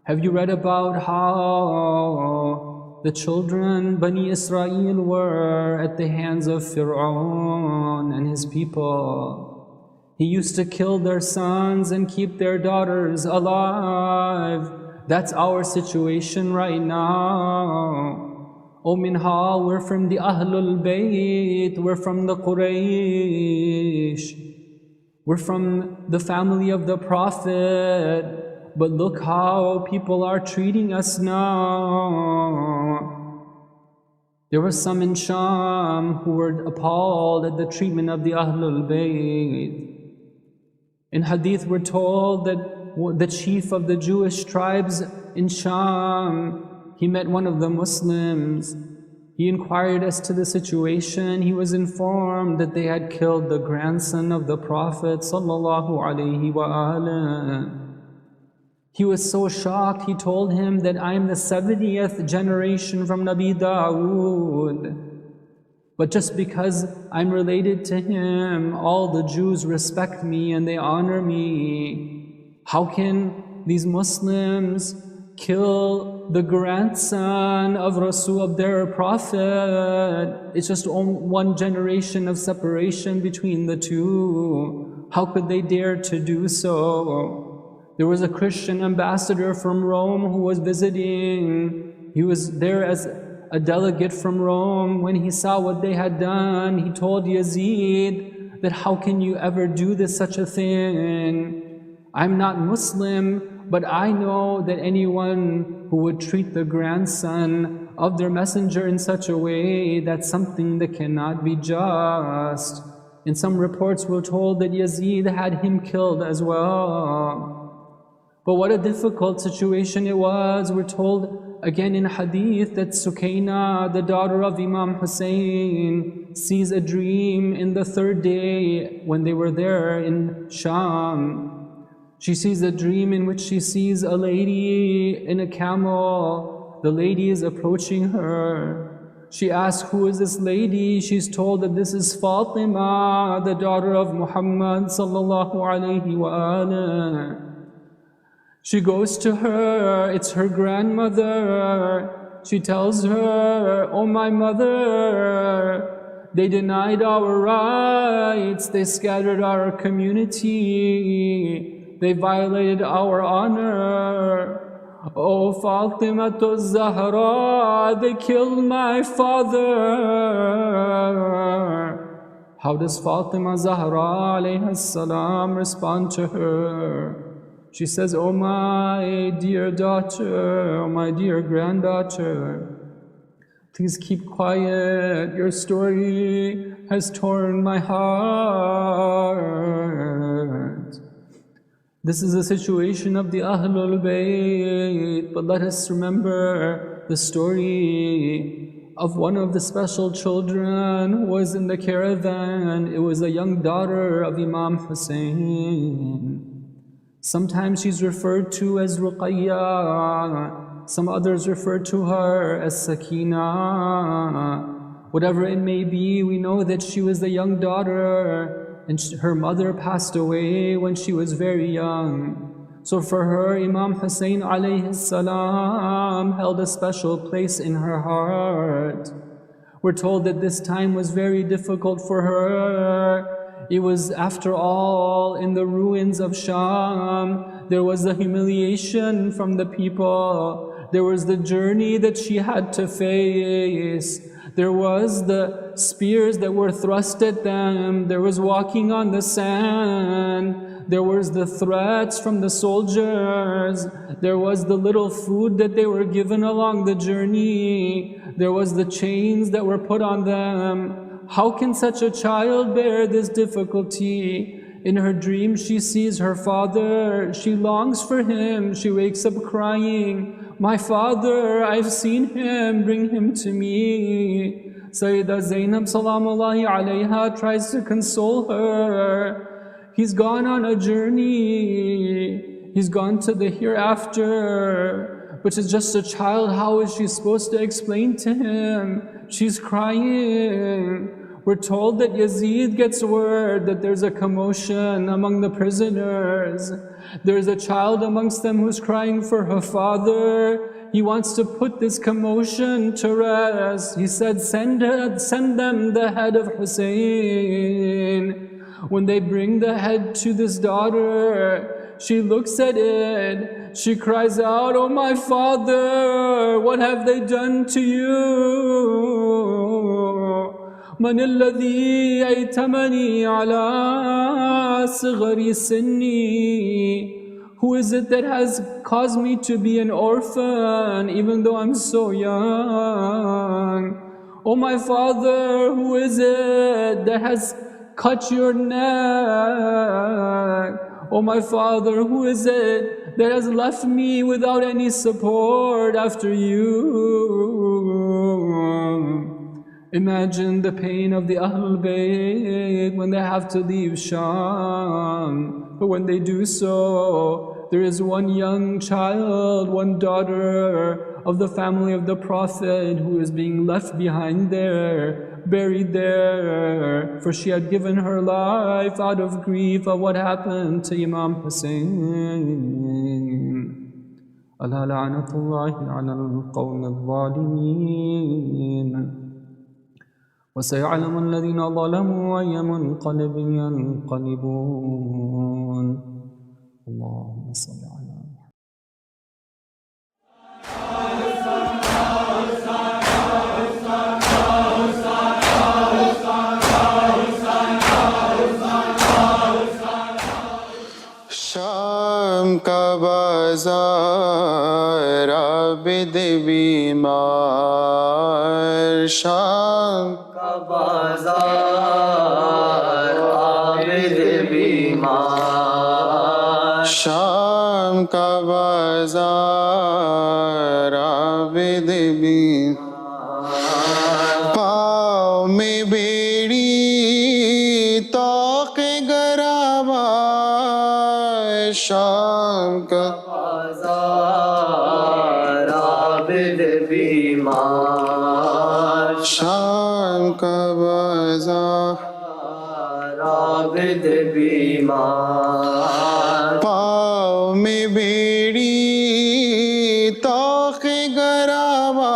Have you read about how the children, Bani Israel, were at the hands of Fir'aun and his people? He used to kill their sons and keep their daughters alive. That's our situation right now. O Minhal, we're from the Ahlul Bayt, we're from the Quraysh, we're from the family of the Prophet. But look how people are treating us now. There were some in Sham who were appalled at the treatment of the Ahlul Bayt. In hadith we're told that the chief of the Jewish tribes in Sham, he met one of the Muslims. He inquired as to the situation. He was informed that they had killed the grandson of the Prophet sallallahu alaihi wasallam. He was so shocked, he told him that I am the 70th generation from Nabi Dawood. But just because I'm related to him, all the Jews respect me and they honor me. How can these Muslims kill the grandson of Rasul, of their Prophet? It's just one generation of separation between the two. How could they dare to do so? There was a Christian ambassador from Rome who was visiting. He was there as a delegate from Rome. When he saw what they had done, he told Yazid that how can you ever do this, such a thing? I'm not Muslim, but I know that anyone who would treat the grandson of their messenger in such a way, that's something that cannot be just. In some reports we're told that Yazid had him killed as well. But what a difficult situation it was. We're told again in hadith that Sukaina, the daughter of Imam Hussein, sees a dream in the third day when they were there in Sham. She sees a dream in which she sees a lady in a camel. The lady is approaching her. She asks, "Who is this lady?" She's told that this is Fatima, the daughter of Muhammad sallallahu alaihi wasallam. She goes to her, it's her grandmother. She tells her, "Oh my mother, they denied our rights, they scattered our community, they violated our honor. Oh Fatima Zahra, they killed my father." How does Fatima Zahra alayhi salam respond to her? She says, "Oh my dear daughter, oh my dear granddaughter, please keep quiet. Your story has torn my heart." This is the situation of the Ahlul Bayt, but let us remember the story of one of the special children who was in the caravan. It was a young daughter of Imam Hussein. Sometimes she's referred to as Ruqayya, some others refer to her as Sakina. Whatever it may be, we know that she was the young daughter and her mother passed away when she was very young. So for her, Imam Hussein alayhi salam held a special place in her heart. We're told that this time was very difficult for her. It was, after all, in the ruins of Sham. There was the humiliation from the people. There was the journey that she had to face. There was the spears that were thrust at them. There was walking on the sand. There was the threats from the soldiers. There was the little food that they were given along the journey. There was the chains that were put on them. How can such a child bear this difficulty? In her dream, she sees her father. She longs for him. She wakes up crying, "My father, I've seen him. Bring him to me." Sayyidah Zainab salamullahi alayha tries to console her. He's gone on a journey. He's gone to the hereafter. But it's just a child. How is she supposed to explain to him? She's crying. We're told that Yazid gets word that there's a commotion among the prisoners. There's a child amongst them who's crying for her father. He wants to put this commotion to rest. He said, send them the head of Hussein. When they bring the head to this daughter, she looks at it. She cries out, "Oh my father, what have they done to you? من الذي أيتمني على صغر Sunni?" Who is it that has caused me to be an orphan even though I'm so young? Oh my father, who is it that has cut your neck? Oh my father, who is it that has left me without any support after you? Imagine the pain of the Ahlul Bayt when they have to leave Sham. But when they do so, there is one young child, one daughter of the family of the Prophet who is being left behind there, buried there, for she had given her life out of grief of what happened to Imam Hussein. ألا لعنة الله على القوم الظالمين وسيعلم الذين ظلموا أي منقلب ينقلبون. اللهم صل على शाम का बाजार आबिद बीमार, शाम का बाजार आबिद बीमार, शाम का बाजार आबिद बीमार, पाँव में बेड़ी तौक़े गराबा, शाम का बाजार आबिद बीमार, शाम का बाजार आबिद बीमार, पाँव में बेड़ी तौक़े गराबा,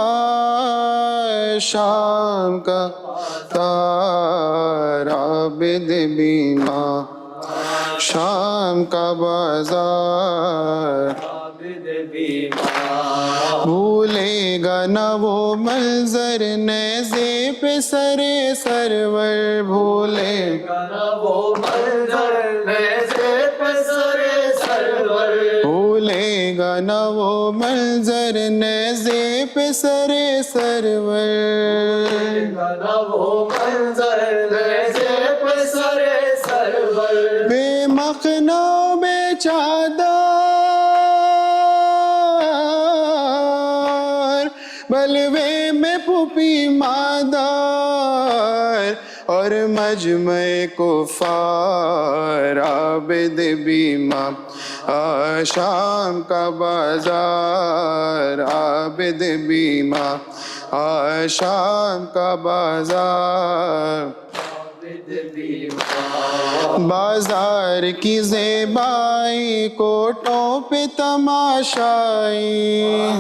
शाम का बाजार आबिद बीमार, शाम का बाजार आबिद बीमार, भूलेगा न वो मंजर नेज़े पे सरे सरवर, भूलेगा न वो मंजर नेज़े पे सरे सरवर, भूलेगा न वो मंजर नेज़े पे सरे सरवर, भूलेगा न वो मंजर नेज़े पे सरे सरवर, बेमखना बेचादर, बलवे में पुपी मादार, और मजमे कुफार आबिद बीमा, शाम का बाजार आबिद बीमा, शाम का बाजार बाजार की ज़ेबाई कोटों पे तमाशाई,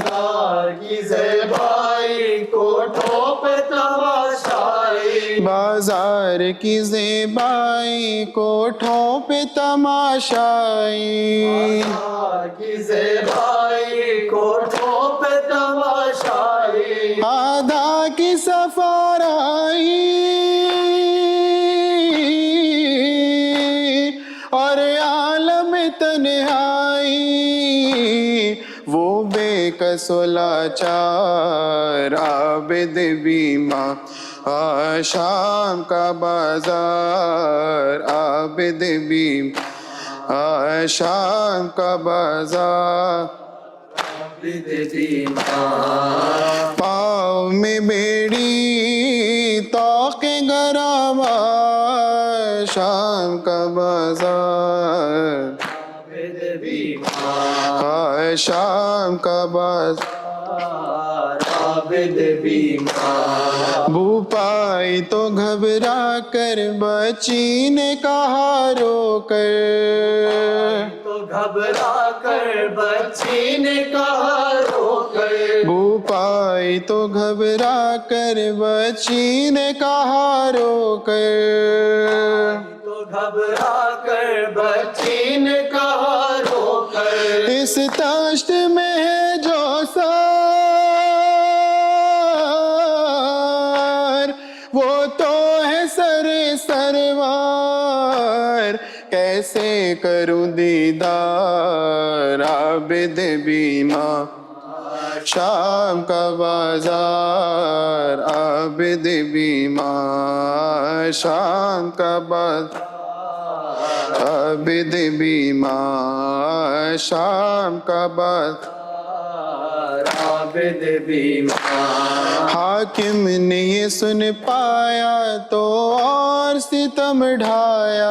बाजार की ज़ेबाई कोटों पे तमाशाई, بازار کی زیبائی کوٹھوں پہ تماشائی کی زیبائی کوٹھوں پہ تماشائی آدھا کی سفار آئی اور عالم تنہائی وہ بے کس و لاچار عابد بیمار شام کا بازار عابد بیمار شام کا بازار پاؤں میں بیڑی طوق گرام شام کا بازار شام کا بازار بو پائی تو گھبرا کر بچی نے کہا رو کر تو گھبرا کر بچی نے کہا رو کر بو پائی تو گھبرا کر بچی نے کہا رو کر تو گھبرا کر بچی نے کہا رو کر اس تشت میں ہے جو سار وہ تو ہے سروار کیسے کروں دیدار عابد بیمار شام کا بازار عابد بیمار شام کا بازار عابد بیمار شام کا بازار عابد بیمار حاکم نے یہ سن پایا تو اور ستم ڈھایا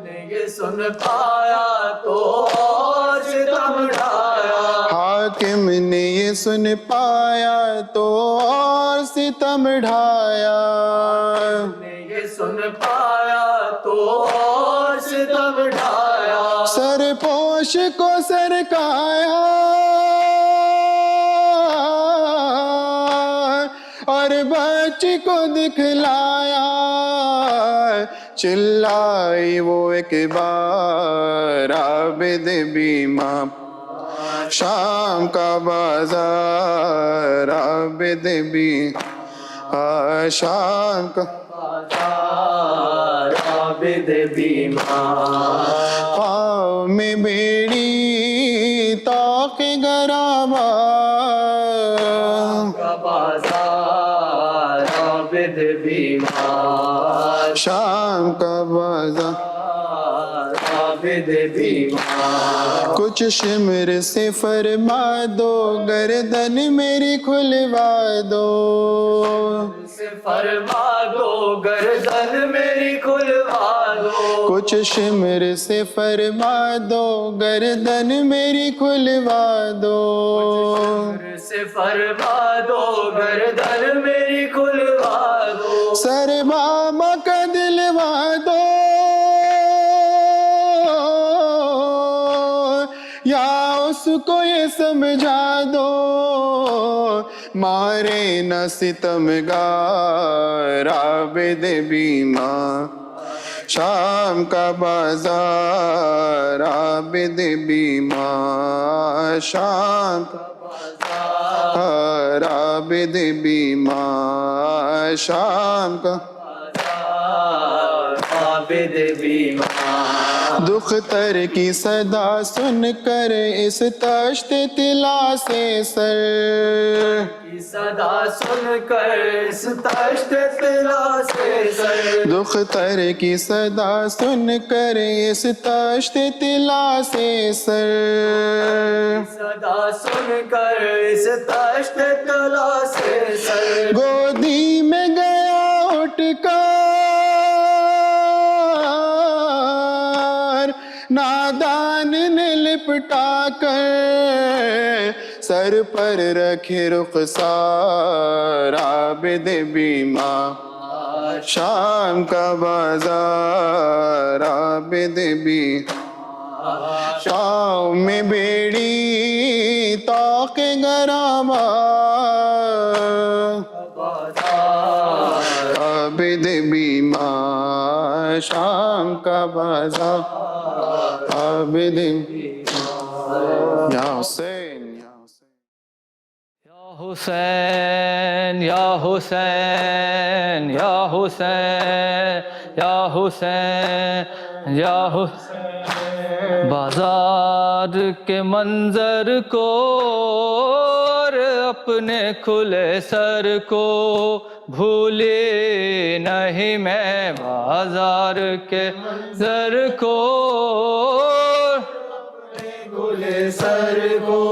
نے یہ سن پایا تو اور ستم ڈھایا حاکم نے یہ سن پایا تو اور ستم ڈھایا نے یہ سن پایا تو اور ستم ڈھایا سر پوش کو سرکایا اور بچی کو دکھلایا چلائی وہ ایک بار عابد بیمار شام کا بازار عابد بیمار شام کا عابد بیمار پاؤں میں بیڑی طوق گرام کا بازار عابد بیمار شام کا بازار عابد بیمار کچھ شمر سے فرما دو گردن میری کھلوا دو سے فرما دو گردن میری کھلوا دو کچھ شمر سے فرما دو گردن میری کھلوا دو سے فرما دو گردن میری کھلوا دو سر ماما کا دلوا دو یا اس کو یہ سمجھا دو مارے نہ ستمگار عابد بیمار شام کا بازار عابد بیمار شام کا بازار عابد بیمار شام کا عابد بیمار دختر کی صدا سن کر اس تشت طلا سے سر کی صدا سن کر اس تشت طلا سے سر دختر کی صدا سن کر اس تشت طلا سے سر صدا سن کر اس تشت طلا سے سر گودی میں گیا اٹھ کر نادان نے لپٹا کر سر پر رکھے رخسار عابد بیمار شام کا بازار عابد بیمار شام میں بیڑی طوق گرام عابد بیمار شام کا بازار عابد یا حسین یا حسین یا حسین یا حسین یا حسین یا حسین بازار کے منظر کو اور اپنے کھلے سر کو بھولے نہیں میں بازار کے منظر کو کھلے سر کو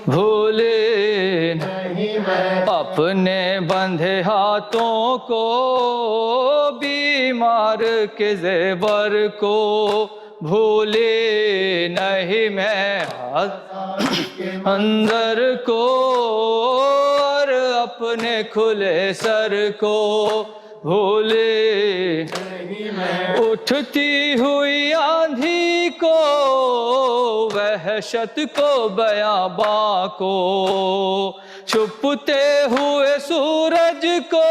بھولے نہیں میں اپنے بندھے ہاتھوں کو بیمار کے زیور کو بھولے نہیں میں اندر کو اور اپنے کھلے سر کو بھولے نہیں میں اٹھتی ہوئی آندھی کو وحشت کو بیاباں کو چھپتے ہوئے سورج کو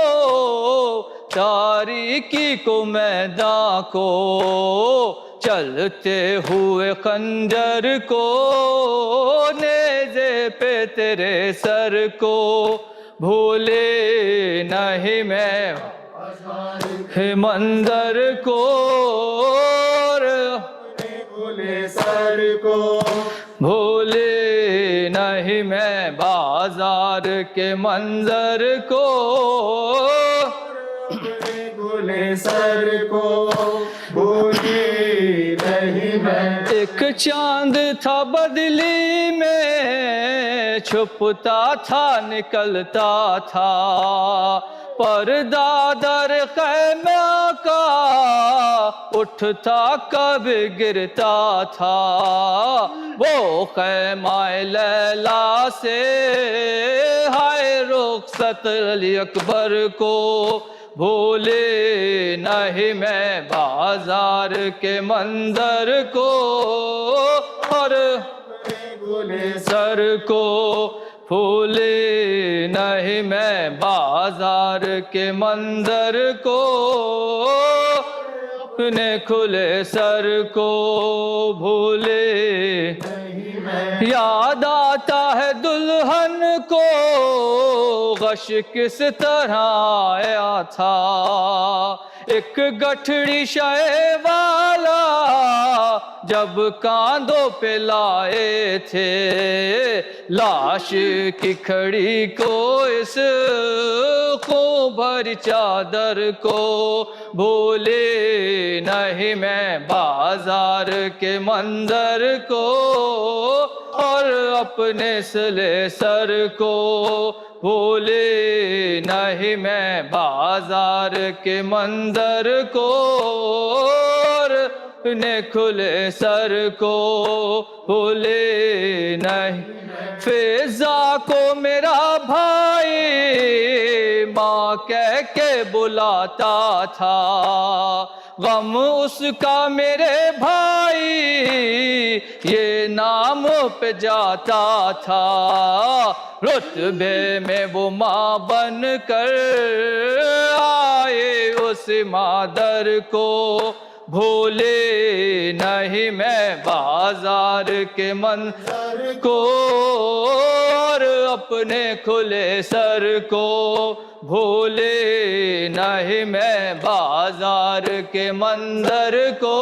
تاریکی کو میداں کو چلتے ہوئے خنجر کو نیزے پہ تیرے سر کو بھولے نہیں میں منظر کو بھولے سر کو بھولے نہیں میں بازار کے منظر کو بھولے سر کو بھولے نہیں میں ایک چاند تھا بدلی میں چھپتا تھا نکلتا تھا پردہ در خیمہ کا اٹھتا کب گرتا تھا وہ خیمہ لیلا سے ہائے رخصت علی اکبر کو بھولے نہیں میں بازار کے منظر کو اور بھولے سر کو بھولے نہیں میں بازار کے منظر کو اپنے کھلے سر کو بھولے یاد آتا ہے دلہن کو غش کس طرح آیا تھا ایک گٹھڑی شے والا جب کاندھوں پہ لائے تھے لاش کی کھڑی کو اس خون بھری چادر کو بھولے نہیں میں بازار کے منظر کو اور اپنے سلے سر کو بھولے نہیں میں بازار کے منظر کو اور اپنے کھلے سر کو بھولے نہیں فیضا کو میرا بھائی ماں کہہ کے بلاتا تھا غم اس کا میرے بھائی یہ نام پہ جاتا تھا رتبے میں وہ ماں بن کر آئے اس مادر کو بھولے نہیں میں بازار کے منظر کو اور اپنے کھلے سر کو بھولے نہیں میں بازار کے منظر کو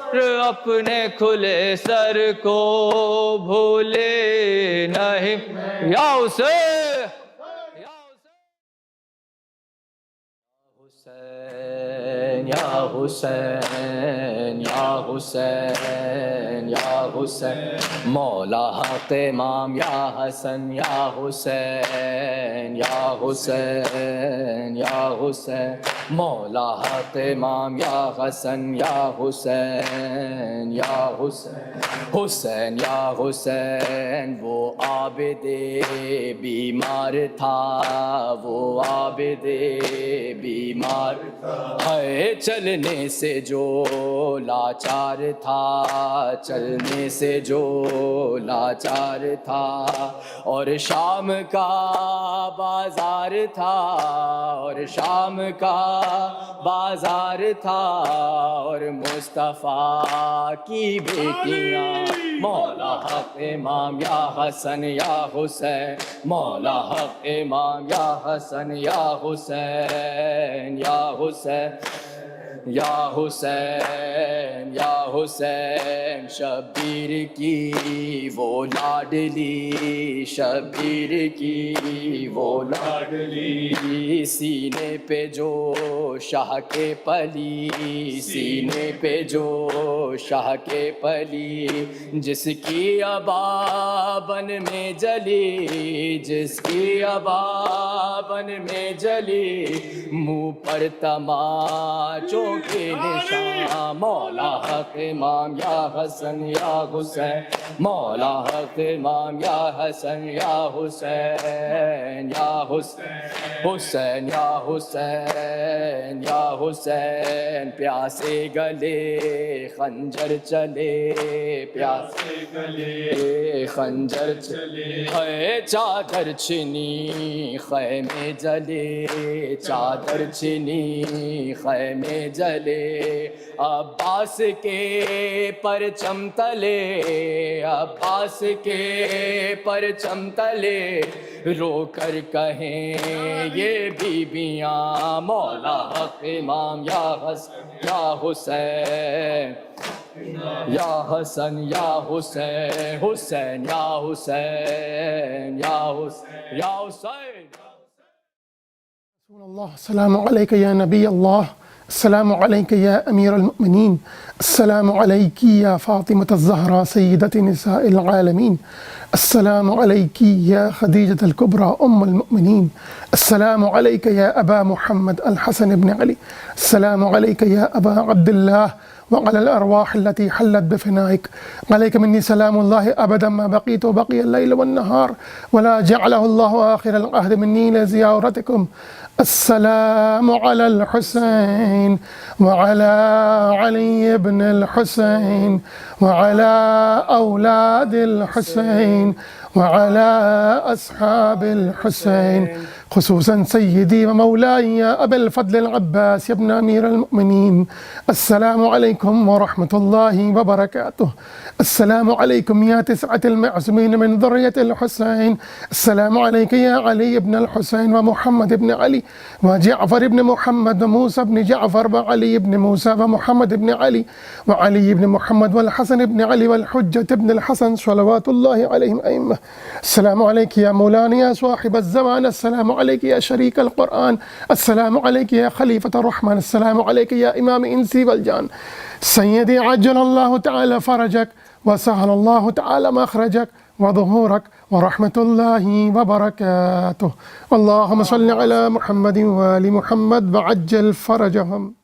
اور اپنے کھلے سر کو بھولے نہیں یا حسین یا حسین یا حسین یا حسین مولا حق امام یا حسن یا حسین یا حسین یا حسین مولا حق امام یا حسن یا حسین یا حسین حسین یا حسین وہ عابد بیمار تھا وہ عابد بیمار ہے چلنے سے جو لاچار تھا، چلنے سے جو لاچار تھا، اور شام کا بازار تھا، اور شام کا بازار تھا، اور مصطفیٰ کی بیٹیاں مولا حق امام یا حسن یا حسین، مولا حق امام یا حسن یا حسین، یا حسین یا حسین، یا حسین، شبیر کی وہ لاڈلی، شبیر کی وہ لاڈلی، سینے پہ جو شاہ کے پلی، سینے پہ جو شاہ کے پلی، جس کی ابابن میں جلی، جس کی ابابن میں جلی، منہ پر تماچوں کے نشان، مولا حق امام یا حسن یا حسین، مولا حق امام یا حسن یا حسین، یا حسین، حسین یا حسین، یا حسین، پیاسے گلے خنجر چلے، پیاسے گلے خنجر چلے، ہے چادر چھنی خیمے جلے، چادر چھنی خیمے جلے، عباس کے پرچم تلے، عباس کے پرچم تلے، رو کر کہیں یہ بیبیاں، مولا حق امام یا حسن یا حسین، یا حسن یا حسین، حسین یا حسین، یا حسین یا حسین۔ رسول اللہ، السلام علیک یا نبی اللہ، السلام علیک یا امیر المؤمنین، السلام علیک یا فاطمة الزہرا سیدۃ نساء العالمین، السلام علیک یا خدیجة الکبریٰ ام المؤمنین، السلام علیک یا ابا محمد الحسن بن علی، السلام علیک یا ابا عبد اللہ وعلى الأرواح التي حلت بفنائك، عليك مني سلام الله أبدا ما بقيت وبقي الليل والنهار، ولا جعله الله آخر العهد مني لزيارتكم. السلام على الحسين وعلى علي بن الحسين وعلى أولاد الحسين وعلى أصحاب الحسين، خصوصا سيدي ومولاي يا أبا الفضل العباس يا ابن أمير المؤمنين. السلام عليكم ورحمة الله وبركاته. السلام عليكم يا تسعة المعصومين من ذرية الحسين. السلام عليك يا علي بن الحسين ومحمد بن علي وجعفر بن محمد وموسى بن جعفر وعلي بن موسى ومحمد بن علي وعلي بن محمد والحسن بن علي والحجة بن الحسن صلوات الله عليهم أئمة. السلام عليك يا مولانا يا صاحب الزمان، السلام عليك يا شريك القرآن، السلام عليك يا خليفة الرحمن، السلام عليك يا إمام إنسي والجان. سيدي عجل الله تعالى فرجك وسهل الله تعالى مخرجك وظهورك ورحمة الله وبركاته. اللهم صل على محمد وآل محمد وعجل فرجهم.